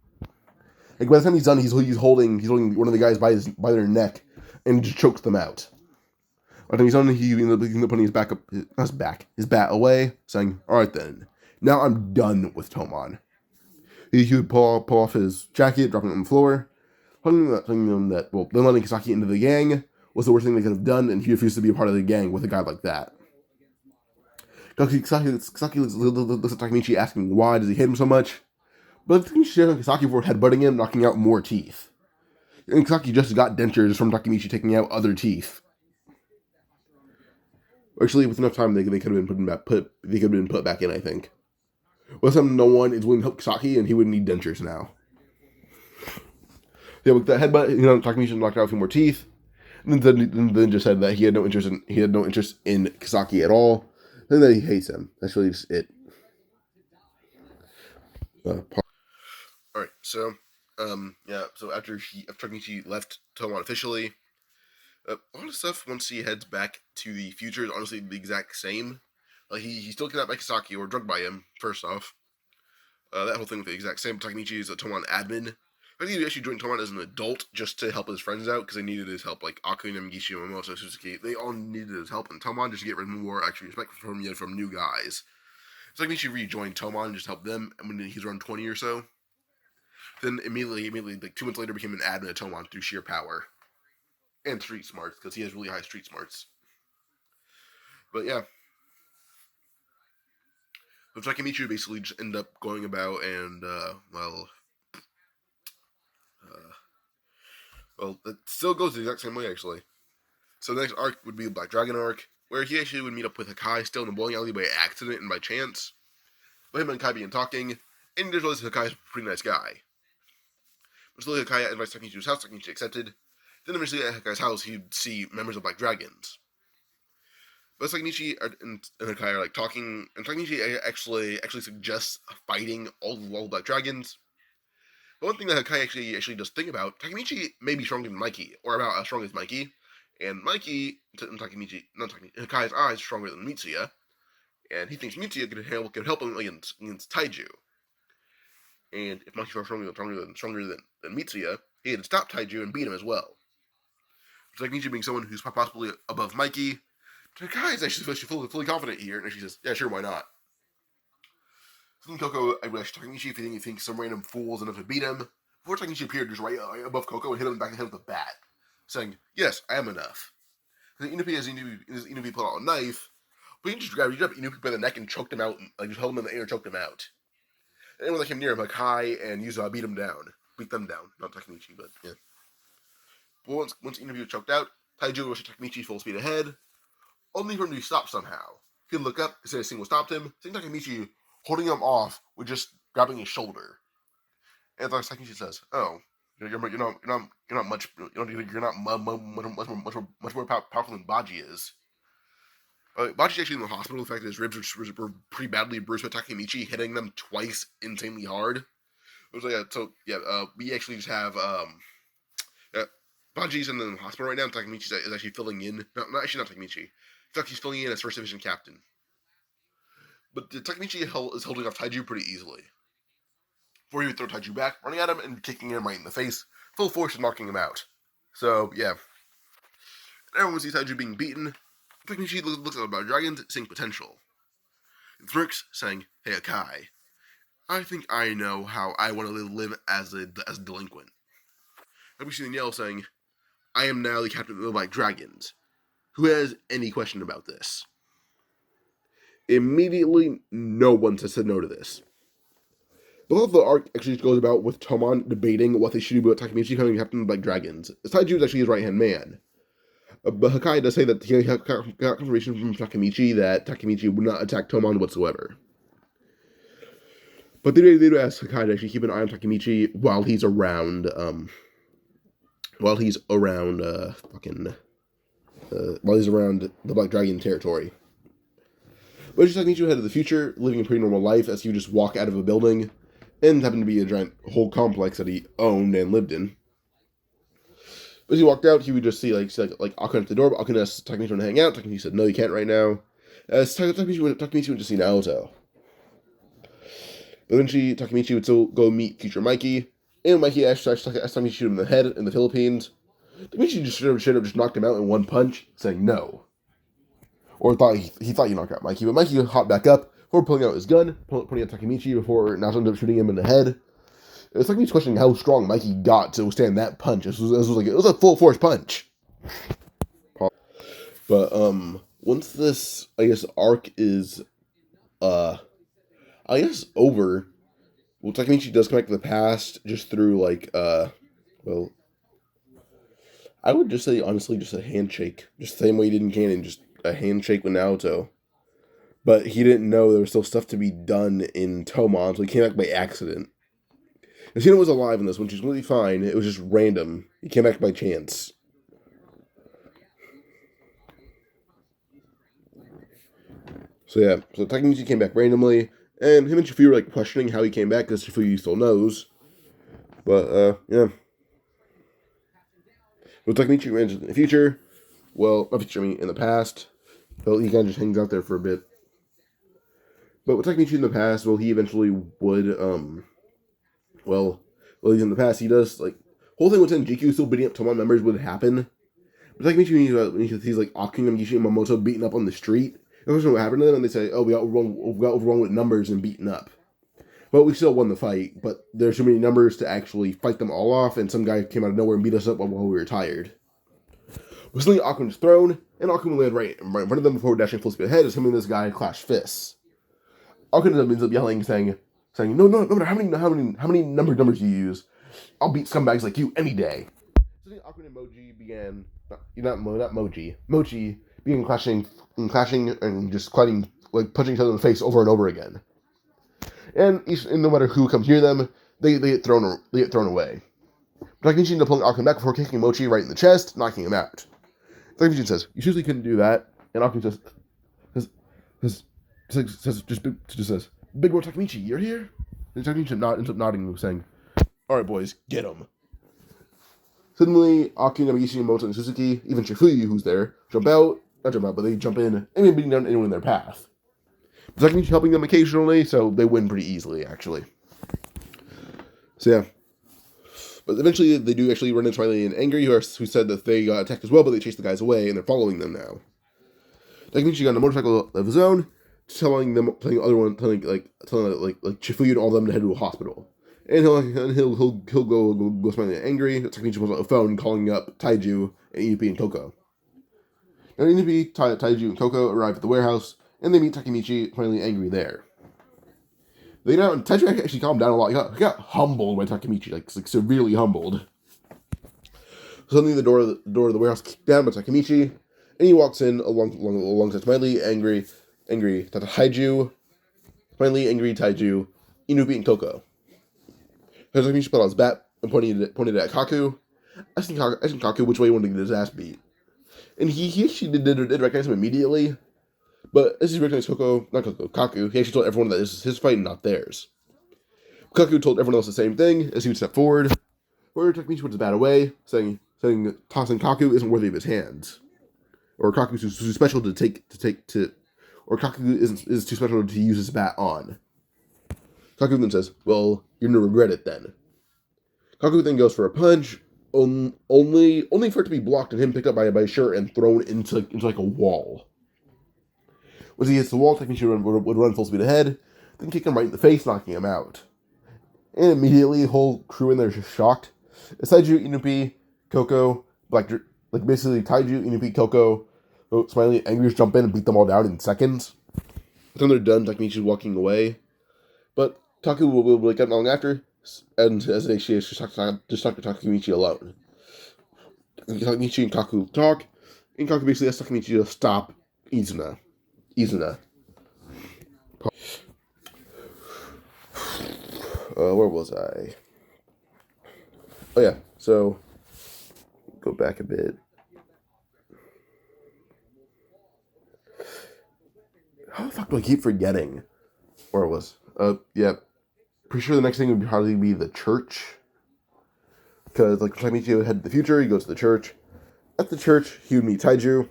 Like, by the time he's done, he's holding one of the guys by their neck, and just chokes them out. By the time he's done, he ended up putting his bat away, saying, "Alright then, now I'm done with Toman." He would pull off his jacket, dropping it on the floor, telling them that then letting Kisaki into the gang was the worst thing they could have done, and he refused to be a part of the gang with a guy like that. Kisaki looks at Takemichi asking why does he hate him so much, but Takemichi shares on Kisaki for headbutting him, knocking out more teeth. And Kisaki just got dentures from Takemichi taking out other teeth. Actually, with enough time, they could have been put back in, I think. With some, no one is willing to help Kisaki, and he wouldn't need dentures now. Yeah, with the headbutt, Takemichi knocked out a few more teeth, and then just said that he had no interest in Kisaki at all, and that he hates him. That's really just it. Alright, so, so after Takemichi left Toman officially, a lot of stuff once he heads back to the future is honestly the exact same. He still kidnapped Mikisaki or drugged by him. First off, that whole thing with the exact same. Takemichi is a Toman admin. I think he actually joined Toman as an adult just to help his friends out because they needed his help. Like Akuna, Migishi, Momoto, Suzuki, they all needed his help, and Toman just to get rid of more actually respect from new guys. So Takemichi rejoined Toman and just helped them, and when he was around 20 or so, then immediately, like 2 months later, became an admin at Toman through sheer power and street smarts because he has really high street smarts. But yeah, but Takemichi basically just ended up going about and uh, well, it still goes the exact same way actually. So the next arc would be the Black Dragon arc, where he actually would meet up with Hakai still in the bowling alley by accident and by chance. But him and Hakai began talking, and he just realized Hakai's a pretty nice guy. But slowly Hakai invites Takemichi to his house, Takemichi accepted. Then eventually at Hakai's house, he'd see members of Black Dragons. But Takemichi and Hakai are like talking, and Takemichi actually suggests fighting all the Black Dragons. But one thing that Hakai actually does think about, Takemichi may be stronger than Mikey, or about as strong as Mikey, and Mikey, Takemichi, not Takemichi, Hakai's eyes stronger than Mitsuya, and he thinks Mitsuya could help him against Taiju. And if Mikey was stronger than Mitsuya, he had to stop Taiju and beat him as well. Takemichi being someone who's possibly above Mikey, Hakai is actually fully confident here, and she says, "Yeah, sure, why not?" So Coco asked Takemichi if he thinks some random fool is enough to beat him. Before Takemichi appeared just right above Coco and hit him back in the head with a bat, saying, "Yes, I am enough." Inupi has Inupi pull out a knife, but he just grabbed Inupi by the neck and choked him out, like just held him in the air and choked him out. And anyone that came near him, like Kai and Yuza, beat them down. Not Takemichi, but yeah. But once Inupi was choked out, Taiju rushed Takemichi full speed ahead, only for him to be stopped somehow. He'd look up, instead of seeing what stopped him, seeing Takemichi holding him off with just grabbing his shoulder. And Takemichi says, "Oh, you're not much more powerful than Baji is." Baji's actually in the hospital. The fact that his ribs were pretty badly bruised by Takemichi, hitting them twice insanely hard. It was we actually just have Baji's in the hospital right now. Takemichi is actually filling in. Not Takemichi. He's filling in as First Division captain. But Takemichi is holding off Taiju pretty easily. Before he would throw Taiju back, running at him and kicking him right in the face, full force and knocking him out. So, yeah. Everyone sees Taiju being beaten. Takemichi looks at Black Dragons, seeing potential. And smirks, saying, "Hey, Akai, I think I know how I want to live as a delinquent." Takemichi then yells, saying, "I am now the captain of the Black Dragons. Who has any question about this?" Immediately, no one said no to this. Both of the arc actually goes about with Toman debating what they should do about Takemichi becoming captain of the Black Dragons. Taiju is actually his right-hand man. But Hakai does say that he got confirmation from Takemichi that Takemichi would not attack Toman whatsoever. But they do ask Hakai to actually keep an eye on Takemichi while he's around, while he's around the Black Dragon territory. But just Takemichi head of the future, living a pretty normal life as he would just walk out of a building, and happened to be a giant whole complex that he owned and lived in. But as he walked out, he would just see like Akuna at the door, but Akuna asked Takemichi to hang out. Takemichi said, "No, you can't right now." As Takemichi went to see Naoto. But eventually, Takemichi would still go meet future Mikey, and Mikey asked Takemichi to shoot him in the head in the Philippines. Takemichi just should have just knocked him out in one punch, saying no. Or he thought he knocked out Mikey, but Mikey hopped back up before pulling out his gun, putting out Takemichi before Naoto ended up shooting him in the head. It's like he's questioning how strong Mikey got to withstand that punch. It was a full force punch. But once this arc is over, well, Takemichi does come back to the past just through I would just say honestly just a handshake, just the same way he did in canon, just a handshake with Naoto. But he didn't know there was still stuff to be done in Toman, so he came back by accident. Hina was alive in this one. She's completely fine. It was just random. He came back by chance. So yeah, so Takemichi came back randomly, and him and Shifuyu were like questioning how he came back because Shifuyu still knows. But yeah. With Takemichi ran in the future, well, not future, I mean in the past. So he kind of just hangs out there for a bit. But with Takemichi in the past, well, he eventually would, he's in the past, he does, like, whole thing with Tenjiku still beating up Toman members would happen. But Takemichi, when he sees, like, Akun, Gishi, and Momoto beating up on the street, it doesn't know what happened to them, and they say, oh, we got overrun with numbers and beaten up. But we still won the fight, but there's too many numbers to actually fight them all off, and some guy came out of nowhere and beat us up while we were tired. Suddenly, Akun's thrown, and Akun landed right in front of them before dashing full speed ahead as him and this guy clash fists. Akun ends up yelling, saying, no matter how many numbers you use, I'll beat scumbags like you any day. Suddenly, Akun and Moji began, Mochi began clashing and just clashing, like punching each other in the face over and over again. And no matter who comes near them, they get thrown away. Takemichi ended up pulling Akun back before kicking Mochi right in the chest, knocking him out. Takemichi says, "You seriously couldn't do that?" And Akun says, "Big Bro Takemichi, you're here?" And Takemichi ends up nodding, saying, "All right, boys, get him." Suddenly, Akun, Yamagishi, Moto, and Suzuki, even Shifuyu, who's there, but they jump in and they're beating down anyone in their path. Takemichi helping them occasionally, so they win pretty easily, actually. So yeah. But eventually they do actually run into Smiley and Angry, who said that they got attacked as well, but they chased the guys away, and they're following them now. Takemichi got on a motorcycle of his own, telling Shifuyu and all of them to head to a hospital. And he'll go Smiley and Angry. Takemichi pulls out a phone calling up Taiju and Inupi and Koko. Now Inupi, Taiju, and Koko arrive at the warehouse, and they meet Takemichi, Smiley, Angry there. They know, and Taiju actually calmed down a lot. He got humbled by Takemichi, like severely humbled. Suddenly, the door of the warehouse kicked down by Takemichi, and he walks in alongside Smiley, Angry, Taiju, Smiley, Angry, Taiju, Inupi, and Koko. Takemichi pulled out his bat and pointed it at Kaku, asking Kaku which way he wanted to get his ass beat. And he actually did recognize him immediately. But as he recognized Kaku, he actually told everyone that this is his fight and not theirs. Kaku told everyone else the same thing as he would step forward, where Takemichi puts his bat away, saying tossing Kaku isn't worthy of his hands, or Kaku's too special or Kaku is too special to use his bat on. Kaku then says, "Well, you're gonna regret it then." Kaku then goes for a punch, only for it to be blocked and him picked up by his shirt and thrown into like a wall. Once he hits the wall, Takemichi would run full speed ahead, then kick him right in the face, knocking him out. And immediately, the whole crew in there is just shocked. As Taiju, Inupi, Koko, basically Taiju, Inupi, Koko, Smiley, Angry jump in and beat them all down in seconds. Then they're done, Takemichi's walking away. But Kaku will wake up not long after, and as they just talk to Takemichi alone. Takemichi and Kaku talk, and Kaku basically asks Takemichi to stop Izuna. Where was I? Oh yeah, so go back a bit. How the fuck do I keep forgetting where it was? Yeah, pretty sure the next thing would probably be the church, because like Takemichi would head to the future. He goes to the church. At the church, he would meet Taiju.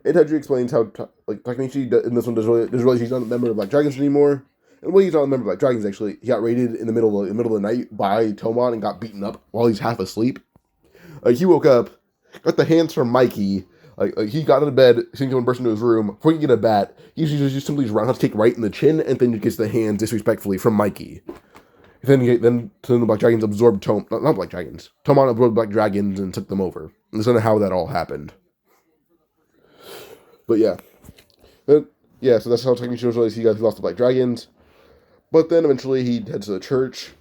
And Taiju explains how Takemichi in this one doesn't realize he's not a member of Black Dragons anymore. And when he's not a member of Black Dragons, actually, he got raided in the middle of the night by Toman and got beaten up while he's half asleep. He woke up, got the hands from Mikey. He got out of bed, seeing someone burst into his room. Before he could get a bat, he just simply round to take right in the chin, and then he gets the hands disrespectfully from Mikey. Then the Black Dragons absorbed not Black Dragons. Toman absorbed Black Dragons and took them over. And that's not how that all happened. But yeah. So that's how Takemichi realized he lost the Black Dragons. But then eventually he heads to the church,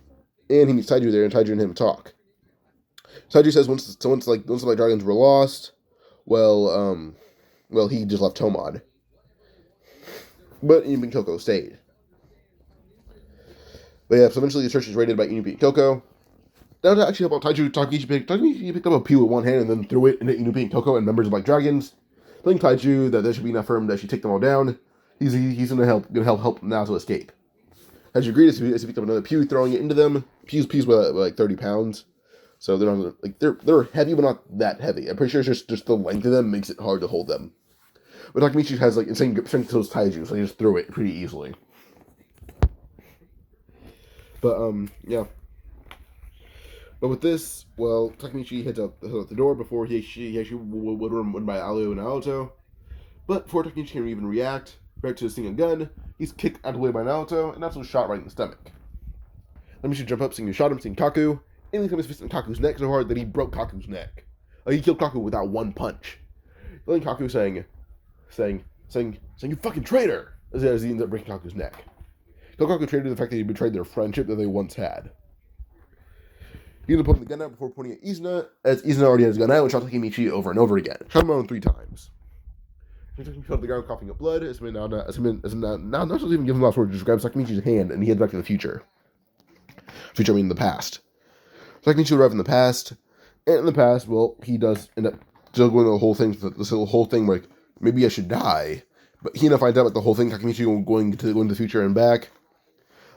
and he meets Taiju there, and Taiju and him talk. Taiju says once the Black Dragons were lost, he just left Toman. But Inupi and Koko stayed. But yeah, so eventually the church is raided by Inupi and Koko. Now to actually help out Taiju, Takemichi picked up a pew with one hand and then threw it into Inupi and Koko and members of Black Dragons. Telling Taiju that there should be enough for him that she take them all down. He's gonna help now to escape. Taiju agreed as he picked up another pew, throwing it into them. Pews were like 30 pounds. So they're heavy, but not that heavy. I'm pretty sure it's just the length of them makes it hard to hold them. But Takemichi has insane grip strength to those Taiju, so he just threw it pretty easily. But yeah. But with this, well, Takemichi heads out the door before he actually would run by Alio and Naoto. But before Takemichi can even react back to seeing a gun, he's kicked out of the way by Naoto, and that's a shot right in the stomach. Takemichi jump up, seeing who shot him, seeing Kaku, and he comes his fist in Kaku's neck so hard that he broke Kaku's neck. He killed Kaku without one punch. Then Kaku saying, "You fucking traitor!" as he ends up breaking Kaku's neck. Kaku traded the fact that he betrayed their friendship that they once had. He ended up putting the gun out before pointing at Izuna, as Izuna already had his gun out and shot Takemichi over and over again. Shot him around 3 times. He took him to the ground coughing up blood, as now not even give him last word, just grabs Takemichi's hand and he heads back to the future. Future, I mean the past. Takemichi would arrive in the past, and in the past, well, he does end up still going the whole thing, this whole thing where, like, maybe I should die. But he finds out about the whole thing, Takemichi going to the future and back.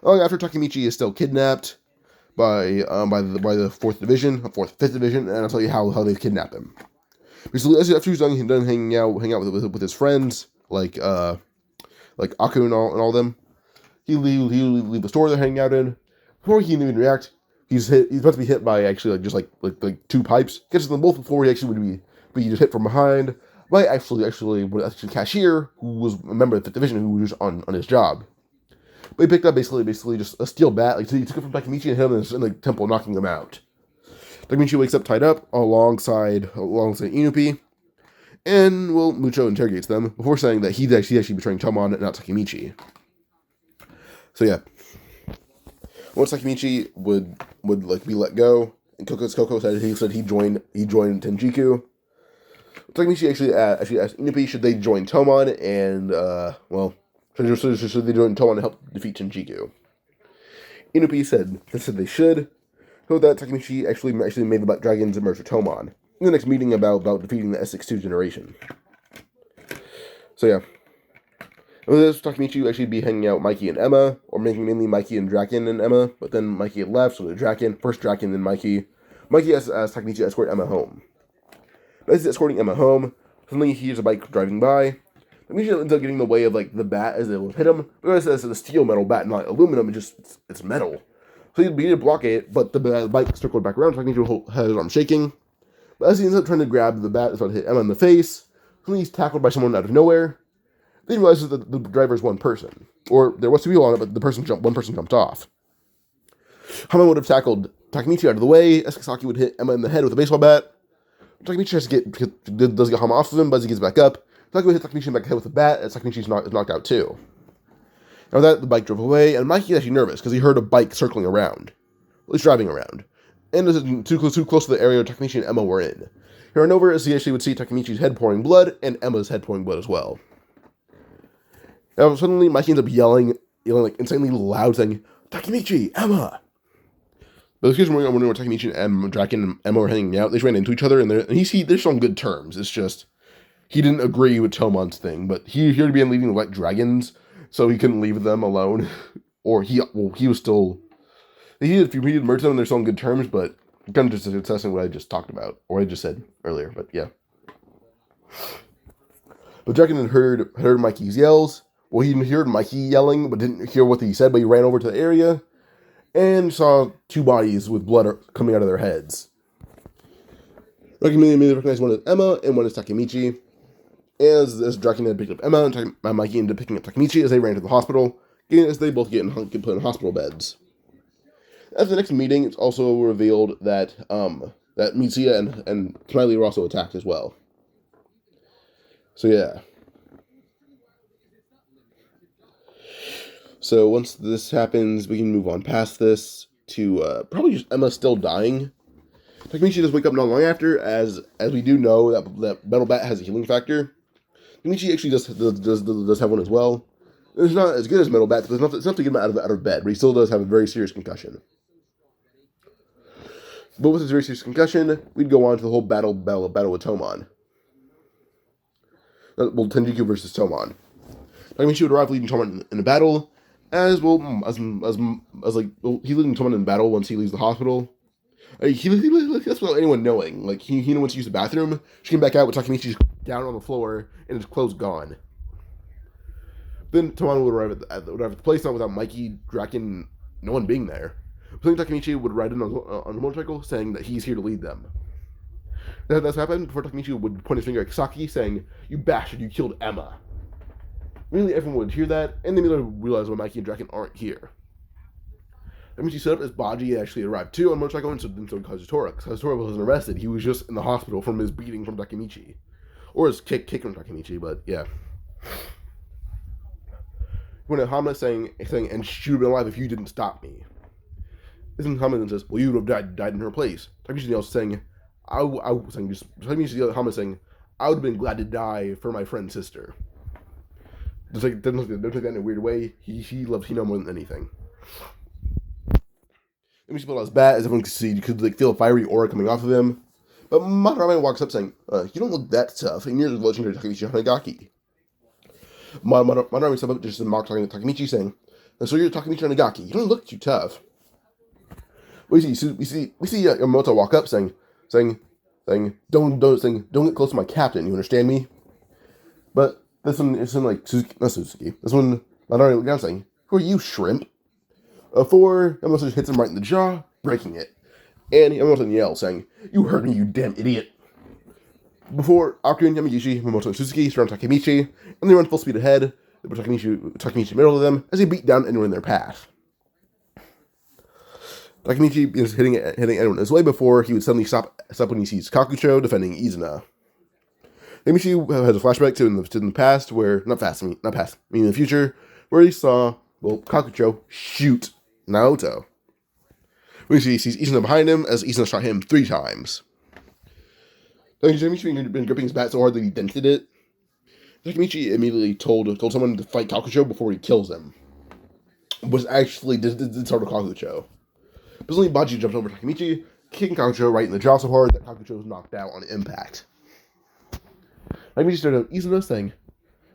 Long after Takemichi is still kidnapped by the 4th Division, 5th Division, and I'll tell you how they've kidnapped him. Basically, after he's done hanging out with his friends, like Aku and all them, he leave the store they're hanging out in. Before he can even react, he's about to be hit by actually like 2 pipes. Catches them both before he actually would be just hit from behind by actually cashier, who was a member of the 5th Division, who was on his job. But he picked up basically just a steel bat. Like, so he took it from Takemichi and hit him in the temple, knocking him out. Takemichi wakes up tied up alongside Inupi, and well, Mucho interrogates them before saying that he's actually betraying Toman and not Takemichi. So yeah, once Takemichi would be let go, and Coco said he joined Tenjiku. Takemichi actually asked Inupi should they join Toman and should they join Toman to help defeat Tenjiku. Inupi said they should. So that Takemichi actually made the Black Dragons emerge with Toman in the next meeting about defeating the S62 generation. So yeah. With this, Takemichi would actually be hanging out with Mikey and Emma, or making mainly Mikey and Draken and Emma, but then Mikey had left, so the first Draken, then Mikey. Mikey asked Takemichi to escort Emma home. As he's escorting Emma home, suddenly he hears a bike driving by. Takemichi ends up getting in the way of like the bat as it will hit him, because it's a steel metal bat, not aluminum, it's metal. So he needed to block it, but the bike circled back around, Takemichi had his arm shaking. But as he ends up trying to grab the bat, it's about to hit Emma in the face, suddenly he's tackled by someone out of nowhere. Then he realizes that the driver is one person. Or there was 2 people on it, but one person jumped off. Hama would have tackled Takemichi out of the way, as Sasaki would hit Emma in the head with a baseball bat. Takemichi does get Hama off of him, but as he gets back up, Sasaki would hit Takemichi in the back of the head with a bat, as Takemichi is knocked out too. After that, the bike drove away, and Mikey is actually nervous, because he heard a bike circling around. Well, he's driving around. And this is too close to the area Takemichi and Emma were in. He ran over as he actually would see Takemichi's head pouring blood, and Emma's head pouring blood as well. Now, suddenly, Mikey ends up yelling like insanely loud, saying, "Takemichi, Emma!" But the kids were wondering where Takemichi and Draken and Emma were hanging out. They just ran into each other, and they're just on good terms. It's just, he didn't agree with Tomon's thing, but he appeared to be leaving the White Dragons, so he couldn't leave them alone. Or he was still, he did merge them, and they're still on good terms, but kind of just assessing what I just talked about, or I just said earlier, but yeah. But Draken had heard Mikey's yells. Well, he heard Mikey yelling, but didn't hear what he said, but he ran over to the area and saw 2 bodies with blood coming out of their heads. Draken immediately recognized one as Emma and one as Takemichi. As Draken had picked up Emma, and Mikey ended up picking up Takemichi as they ran to the hospital, as they both get put in hospital beds. At the next meeting, it's also revealed that Mitsuya and Smiley were also attacked as well. So yeah. So once this happens, we can move on past this to probably just Emma still dying. Takemichi does wake up not long after, as we do know that Metal Bat has a healing factor. Takemichi actually does have one as well. It's not as good as Metal Bat, but it's enough to get him out of bed, but he still does have a very serious concussion. But with his very serious concussion, we'd go on to the whole battle with Toman. Well, Tenjiku versus Toman. Takemichi would arrive leading Toman in a battle. As well, he's leading Toman in battle once he leaves the hospital. That's without anyone knowing. Like, he wants to use the bathroom. She came back out with Takemichi down on the floor and his clothes gone. Then Toman would arrive at the place, not without Mikey, Draken, no one being there. So Takemichi would ride in on a motorcycle, saying that he's here to lead them. That's what happened before Takemichi would point his finger at Saki, saying, "You bastard, you killed Emma." Really, everyone would hear that, and then they realize why Mikey and Draken aren't here. Takemichi set up as Baji actually arrived too on a motorcycle, and so Kazutora. Kazutora wasn't arrested, he was just in the hospital from his beating from Takemichi. Or his kick from Takemichi, but yeah. When Hama saying, and she would have been alive if you didn't stop me. Isn't Hama then says, well, you would have died in her place. Takemichi yells saying, Hama saying, I would have been glad to die for my friend's sister. Don't take that in a weird way. He loved Hino more than anything. Takemichi pulled out his bat, as everyone could see. You could feel a fiery aura coming off of him. But Madarame walks up saying, you don't look that tough, and you're the legendary Takemichi Hanagaki. Madarame steps up just to mock Takemichi, saying, so you're Takemichi Hanagaki, you don't look too tough. We see Yamamoto walk up saying, don't get close to my captain, you understand me? But this one is like not Suzuki. This one Madarame looked down saying, who are you, shrimp? Yamamoto just hits him right in the jaw, breaking it. And Yamamoto yells, saying, you heard me, you damn idiot. Before Aku and Yamagishi, Yamamoto and Suzuki surround Takemichi, and they run full speed ahead, they put Takemichi in the middle of them, as they beat down anyone in their path. Takemichi is hitting anyone in his way before he would suddenly stop when he sees Kakucho defending Izuna. Takemichi has a flashback to in the past, where, in the future, where he saw, Kakucho shoot Naoto. We see he sees Izuna behind him, as Izuna shot him 3 times. Takemichi had been gripping his bat so hard that he dented it. Takemichi immediately told someone to fight Kakucho before he kills him. Was actually did start with Kakucho. Presently, Baji jumps over Takemichi, kicking Kakucho right in the jaw so hard that Kakucho was knocked out on impact. Takemichi started out Izuna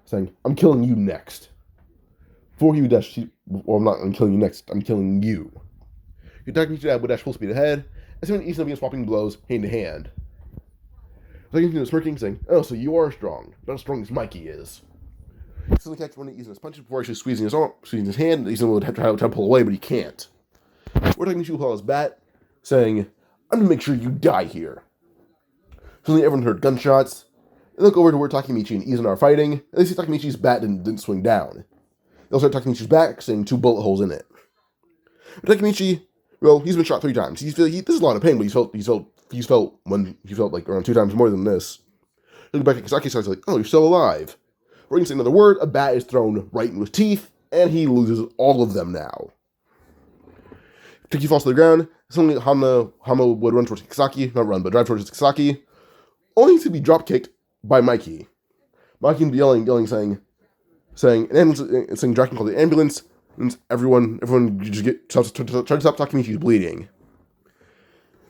saying, I'm killing you next. Before he would dash, I'm killing you next, I'm killing you. Takemichi would dash full speed ahead, and soon Izuna began swapping blows hand to hand. Takemichi was smirking, saying, oh, so you are strong, not as strong as Mikey is. He suddenly catches one of Izuna's punches before actually squeezing his hand. Izuna would have to try to pull away, but he can't. Or Takemichi will pull out his bat, saying, I'm going to make sure you die here. Suddenly everyone heard gunshots. They look over to where Takemichi and Izuna are fighting, and they see Takemichi's bat didn't swing down. They also heard Takemichi's back, saying 2 bullet holes in it. But Takemichi, he's been shot 3 times. This is a lot of pain, but he's felt like around 2 times more than this. Looking back at Kisaki, he's like, oh, you're still alive. Or he can say another word, a bat is thrown right into his teeth, and he loses all of them now. Tiki falls to the ground. Suddenly, Hama would run towards Kisaki, not run, but drive towards Kisaki, only to be drop kicked by Mikey. Mikey would be yelling, saying, an ambulance, saying Draken called the ambulance, and everyone just try to stop Takemichi's bleeding.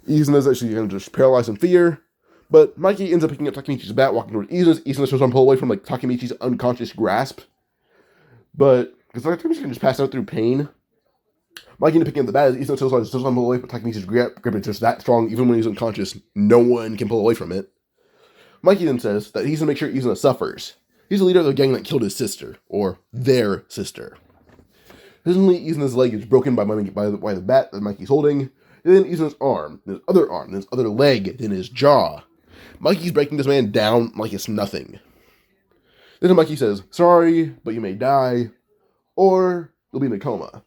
Izuna's actually kind of just paralyzed in fear, but Mikey ends up picking up Takemichi's bat, walking towards Izuna's. Izuna tries to pull away from Takemichi's unconscious grasp, but because Takemichi can just pass out through pain. Mikey ended up picking up the bat. Izuna still tries to pull away, but Takemichi's grip is just that strong. Even when he's unconscious, no one can pull away from it. Mikey then says that he's going to make sure Izuna suffers. He's the leader of the gang that killed his sister, or their sister. Suddenly, Izuna's leg is broken by the bat that Mikey's holding, and then Izuna's arm, then his other leg, then his jaw. Mikey's breaking this man down like it's nothing. Then Mikey says, sorry, but you may die, or you'll be in a coma.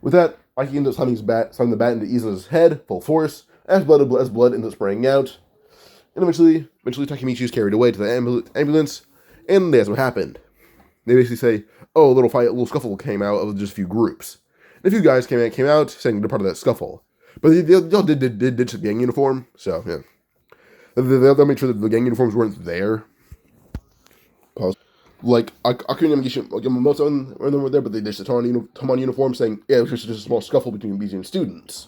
With that, Mikey ends up slamming the bat into Izuna's head, full force, as blood ends up spraying out. And eventually Takemichi is carried away to the ambulance, and that's what happened. They basically say, oh, a little scuffle came out of just a few groups. And a few guys came out saying they're part of that scuffle. But they all did ditch the gang uniform, so, yeah. They'll make sure that the gang uniforms weren't there. Pause. Like, Aku and Yamamoto were there, but they ditched the Toman uniform, saying, yeah, it was just a small scuffle between BG and students.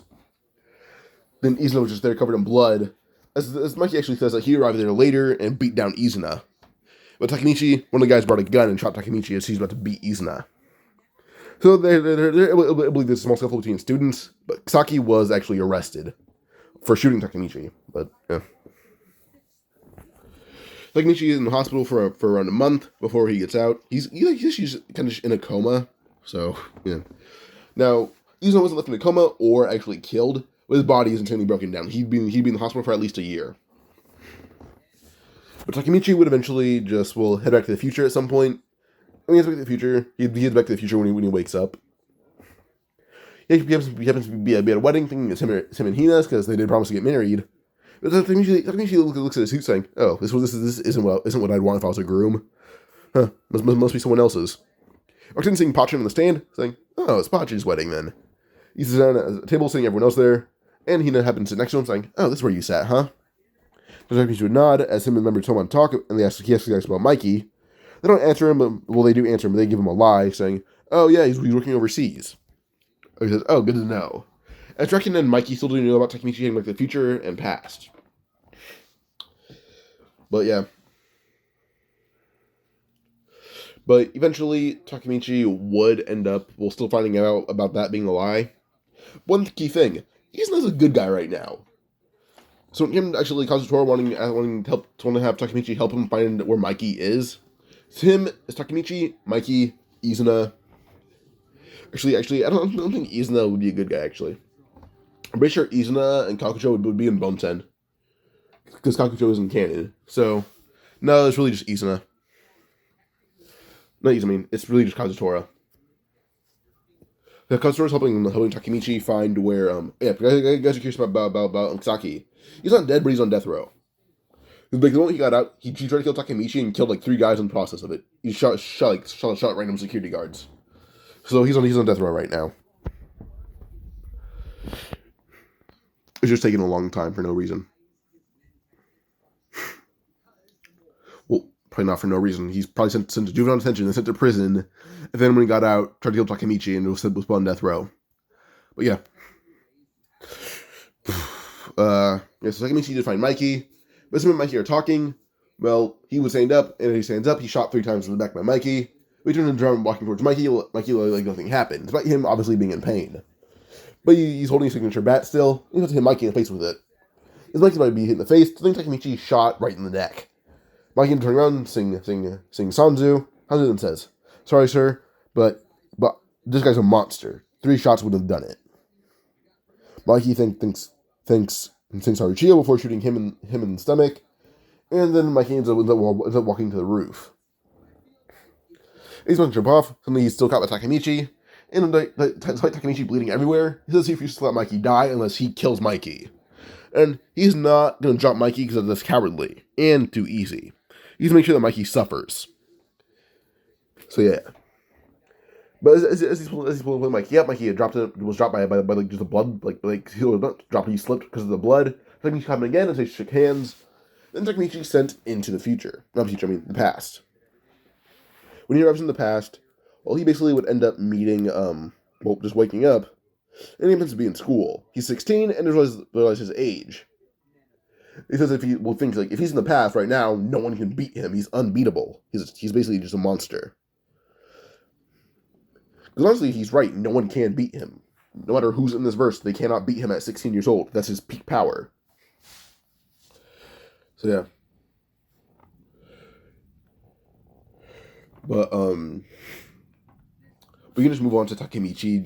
Then Izuna was just there covered in blood. As Mikey actually says that he arrived there later and beat down Izuna. But Takemichi, one of the guys brought a gun and shot Takemichi as he's about to beat Izuna. So I believe there's a small scuffle between students, but Saki was actually arrested for shooting Takemichi. But, yeah. Takemichi is in the hospital for around a month before he gets out. He's kind of in a coma, so, yeah. Now, Izuna wasn't left in a coma or actually killed, but his body is internally broken down. He'd be in the hospital for at least a year. But Takemichi would eventually will head back to the future at some point. When he heads back to the future, he heads back to the future when he wakes up. He happens to be at a wedding, thinking it's him and Hina's because they did promise to get married. But Takemichi looks at his suit, saying, "Oh, this isn't what I'd want if I was a groom. Huh? Must be someone else's." Octon seeing Pachin on the stand, saying, "Oh, it's Pachin's wedding then." He sits down at a table, sitting everyone else there, and Hina happens to sit next to him, saying, "Oh, this is where you sat, huh?" Takemichi would nod as him and member Toman talk, and he asks about Mikey. They don't answer him, they do answer him, but they give him a lie, saying, "Oh yeah, he's working overseas." He says, "Oh, good to know." As Draken and Mikey still don't know about Takemichi hitting the future and past. But yeah. But eventually, Takemichi would end up, still finding out about that being a lie. One key thing, Izuna's a good guy right now. So him actually Kazutora wanting to have Takemichi help him find where Mikey is. It's him, it's Takemichi, Mikey, Izuna. Actually, I don't think Izuna would be a good guy, actually. I'm pretty sure Izuna and Kakucho would be in Bonten. Because Kakucho isn't canon. So, no, it's really just Izuna. Not Izuna, it's really just Kazutora. Kazutora's helping Takemichi find where, you guys are curious about Saki. He's not dead, but he's on death row. Like, the moment he got out, he tried to kill Takemichi and killed, 3 guys in the process of it. He shot random security guards. So he's on death row right now. It's just taking a long time for no reason. Well, probably not for no reason. He's probably sent to juvenile detention and sent to prison. And then when he got out, tried to kill Takemichi and was put on death row. But yeah. So Takemichi did find Mikey. But him and Mikey are talking. Well, he was stand up, and as he stands up, he shot 3 times in the back by Mikey. We turned around walking towards Mikey like nothing happened, despite him obviously being in pain. But he's holding his signature bat still. He's about to hit Mikey in the face with it. As Mikey's about to be hit in the face, then Takemichi shot right in the neck. Mikey turns around, sing Sanzu. Sanzu then says, "Sorry, sir, but this guy's a monster. 3 shots would have done it." Mikey thinks Haruchiyo before shooting him in the stomach, and then Mikey ends up walking to the roof. He's about to jump off. Suddenly he's still caught by Takemichi, and despite Takemichi bleeding everywhere, he says he refuses to let Mikey die unless he kills Mikey. And he's not going to drop Mikey because that's cowardly and too easy. He's to make sure that Mikey suffers. So yeah. But as he's pulling Mikey up, Mikey was dropped by just the blood, he was not dropped, he slipped because of the blood. Takemichi caught him again as they shook hands. Then Takemichi sent into the future. Not the future, the past. When he arrives in the past, he basically would end up meeting, just waking up, and he happens to be in school. He's 16 and realizes his age. He says if he's in the past right now, no one can beat him. He's unbeatable. He's basically just a monster. Because honestly, he's right. No one can beat him. No matter who's in this verse, they cannot beat him at 16 years old. That's his peak power. So yeah. But we can just move on to Takemichi.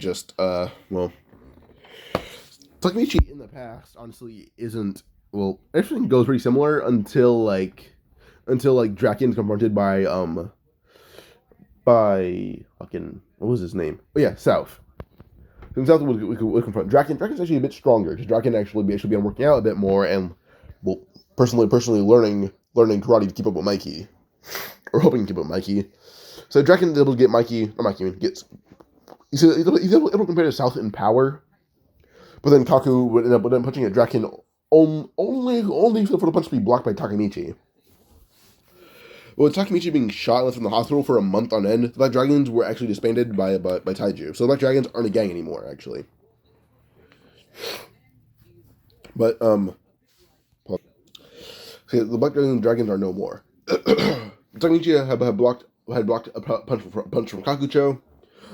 Takemichi in the past honestly isn't, everything goes pretty similar until Draken's confronted by fucking, what was his name? Oh yeah, South. So South would confront Draken. Draken's actually a bit stronger because Draken actually be working out a bit more and personally learning karate to keep up with Mikey, or hoping to keep up with Mikey. So Draken is able to get he's able to compare to South in power, but then Kaku would end up punching at Draken only for the punch to be blocked by Takemichi. With Takemichi being shot and left in the hospital for a month on end, the Black Dragons were actually disbanded by Taiju. So the Black Dragons aren't a gang anymore, actually. But the Black Dragons are no more. Takemichi had blocked a punch from Kakucho,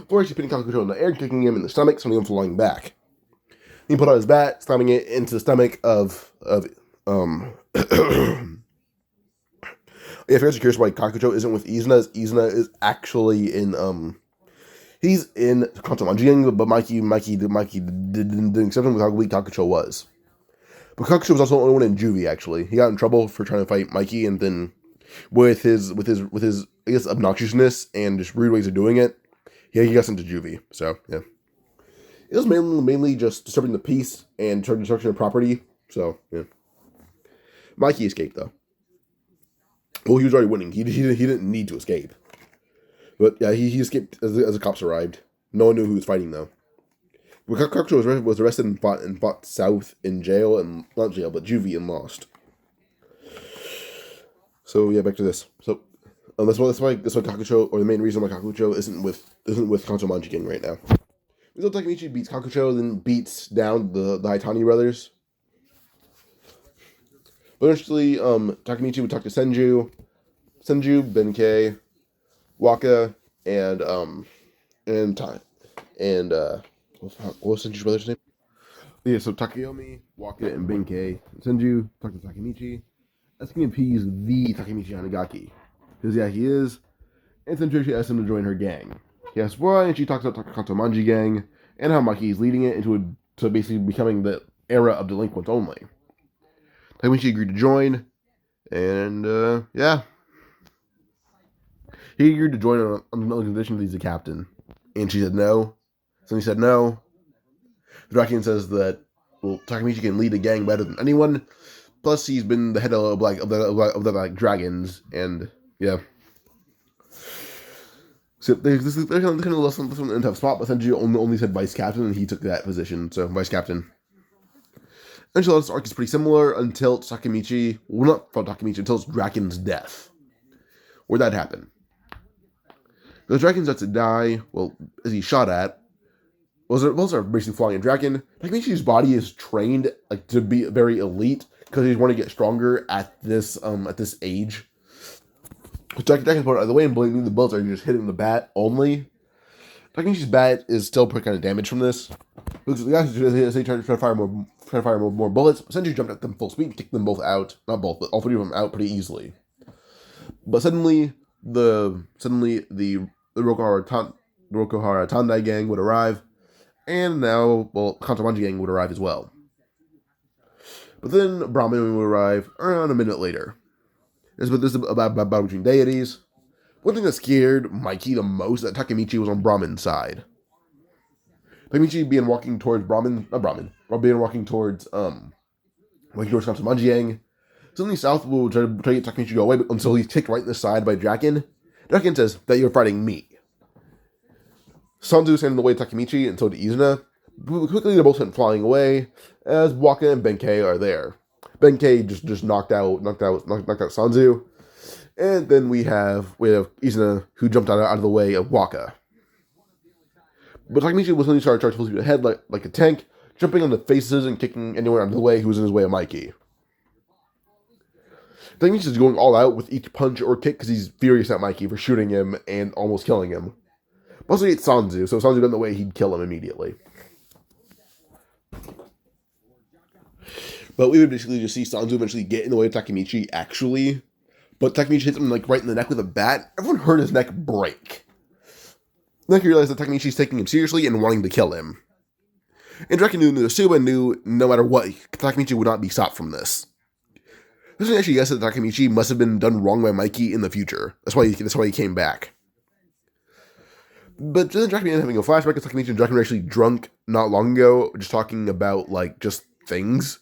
before actually pitting Kakucho in the air, kicking him in the stomach, sending him flying back. He put out his bat, slamming it into the stomach of if you're curious why Kakucho isn't with Izuna is actually in He's in Kantomanji, but Mikey didn't accept him with how weak Kakucho was. But Kakucho was also the only one in juvie, actually. He got in trouble for trying to fight Mikey, and then with his I guess obnoxiousness and just rude ways of doing it, yeah, he got sent to juvie. So yeah, it was mainly just disturbing the peace and destruction of property. So yeah, Mikey escaped though. Well, he was already winning. He didn't need to escape. But yeah, he escaped as the cops arrived. No one knew who was fighting though. Kakucho was arrested and fought south in jail and not jail but juvie and lost. So yeah, back to this. So that's why Kakucho, or the main reason why Kakucho isn't with Kantomanji Gang right now. So Takemichi beats Kakucho, then beats down the Haitani brothers. But eventually, Takemichi would talk to Senju, Benkei, Waka, and what was Senju's brother's name? Yeah, so Takeyomi, Waka, and Benkei, Senju talk to Takemichi. Asking if he's the Takemichi Hanagaki. Because yeah, he is. And Senju actually asks him to join her gang. He asks why, and she talks about Kantomanji Gang, and how Maki is leading it to basically becoming the era of delinquents only. Takemichi agreed to join, and yeah. He agreed to join on the condition that he's the captain. And she said no. So he said no. Draken says that, well, Takemichi can lead a gang better than anyone. Plus, he's been the head of the dragons, and yeah. So this is kind of less than a tough spot, but Senju only said vice captain, and he took that position. So vice captain. And so this arc is pretty similar until Takemichi, well, not from Takemichi, until it's Draken's death. Where'd that happen? The Draken's about to die, well, as he's shot at, was basically flying a Draken. Takemichi's body is trained like to be very elite because he's want to get stronger at this age. Draken's part of the way, and believe me, the bullets are just hitting the bat only. Takemichi's bat is still pretty kind of damaged from this. The guys try to fire more bullets. Senju jumped at them full speed, kicked them both out. Not both, but all three of them out pretty easily. But suddenly the Rokuhara Tandai gang would arrive, and now, well, Kantomanji gang would arrive as well. But then Brahmin would arrive around a minute later. This is about between deities. One thing that scared Mikey the most that Takemichi was on Brahmin's side. Takemichi began walking towards walking towards Kantomanji gang. Suddenly South will try to get Takemichi to go away, but until he's kicked right in the side by Draken. Draken says that you're fighting me. Sanzu stands in the way of Takemichi, and so did Izuna. Quickly, they're both sent flying away as Waka and Benkei are there. Benkei just knocked out Sanzu, and then we have Izuna who jumped out of the way of Waka. But Takemichi was suddenly started full speed ahead like a tank, jumping on the faces and kicking anyone out of the way who was in his way of Mikey. Takemichi is going all out with each punch or kick because he's furious at Mikey for shooting him and almost killing him. Mostly it's Sanzu, so if Sanzu got in the way, he'd kill him immediately. But we would basically just see Sanzu eventually get in the way of Takemichi, actually. But Takemichi hits him right in the neck with a bat. Everyone heard his neck break. Then he realized that Takemichi's taking him seriously and wanting to kill him. And Draken knew this too, and knew no matter what, Takemichi would not be stopped from this. This one actually guessed that Takemichi must have been done wrong by Mikey in the future. That's why he came back. But then Draken ended up having a flashback because Takemichi and Draken were actually drunk not long ago, just talking about, just things.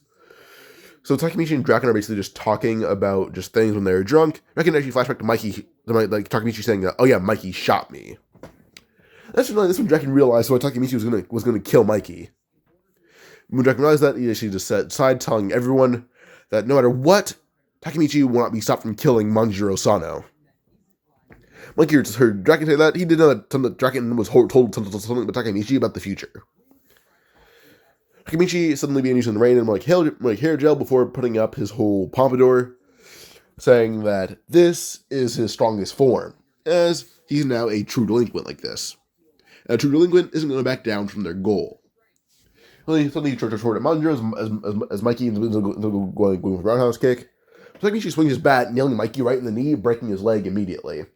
So Takemichi and Draken are basically just talking about just things when they're drunk. Draken actually flashback to Mikey, Takemichi saying, "Oh yeah, Mikey shot me." That's when Draken realized why Takemichi was gonna kill Mikey. When Draken realized that, he actually just said, side-telling everyone that no matter what, Takemichi will not be stopped from killing Manjiro Sano. Mikey just heard Draken say that. He did know that Draken was told something about Takemichi about the future. Takemichi suddenly being used in the rain and hair gel before putting up his whole pompadour, saying that this is his strongest form, as he's now a true delinquent like this. And a true delinquent isn't going to back down from their goal. Suddenly he charges forward at Manjiro as Mikey is going for a roundhouse kick. Takemichi swings his bat, nailing Mikey right in the knee, breaking his leg immediately.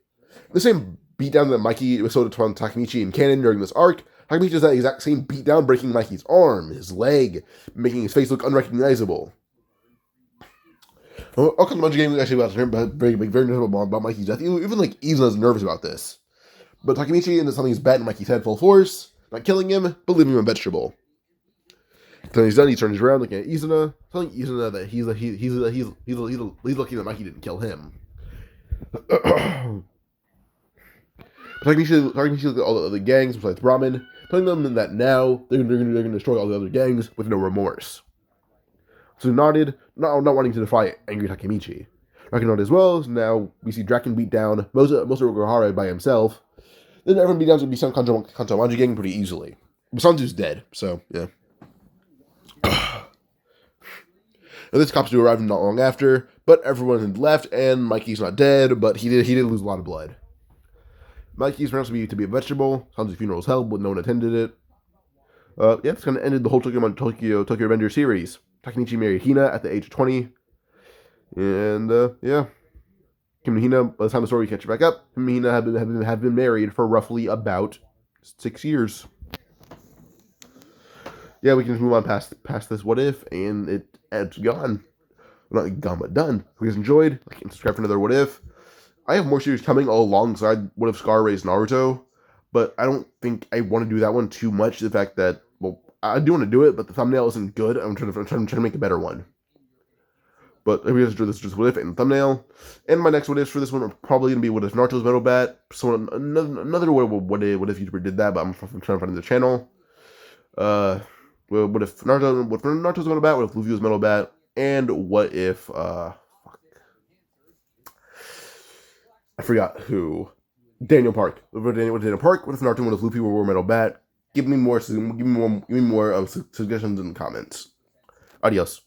The same beatdown that Mikey was sold to Takemichi in canon during this arc. Takemichi does that exact same beatdown, breaking Mikey's arm, his leg, making his face look unrecognizable. I'll come to the game actually about very notable about Mikey's death. Even like Izuna's nervous about this. But Takemichi ends up something his bat in Mikey's head full force, not killing him, but leaving him a vegetable. Then he's done, he turns around looking at Izuna, telling Izuna that he's lucky that Mikey didn't kill him. Takemichi looked at all the other gangs besides Brahmin, telling them that now they're going to destroy all the other gangs with no remorse. So nodded, not wanting to defy angry Takemichi. Draken nodded as well, so now we see Draken beat down most of Okuhara by himself. Then everyone beat down to be some Kantomanji gang pretty easily. But Sanzu's dead, so yeah. Now, this cops do arrive not long after, but everyone had left, and Mikey's not dead, but he did lose a lot of blood. Mikey's pronounced to be a vegetable. Sanzu's funeral was held, but no one attended it. Yeah, it's kind of ended the whole Tokyo Revenger series. Takemichi married Hina at the age of 20. And, yeah. Him and Hina, by the time the story catches back up, him and Hina have been married for roughly about 6 years. Yeah, we can just move on past this what if, and it's gone. Well, not gone, but done. If you guys enjoyed, like and subscribe for another what if. I have more series coming all alongside What If Scar raised Naruto, but I don't think I want to do that one too much. The fact that, well, I do want to do it, but the thumbnail isn't good. I'm trying to make a better one. But if you guys enjoyed this, just what if and the thumbnail. And my next what ifs for this one are probably gonna be what if Naruto's Metal Bat. So another what if YouTuber did that, but I'm trying to find the channel. Well, what if Naruto's Metal Bat? What if Luffy's Metal Bat? And what if I forgot who. Daniel Park. What if Daniel Park? What if Naruto? What if Luffy were Metal Bat? Give me more suggestions in the comments. Adios.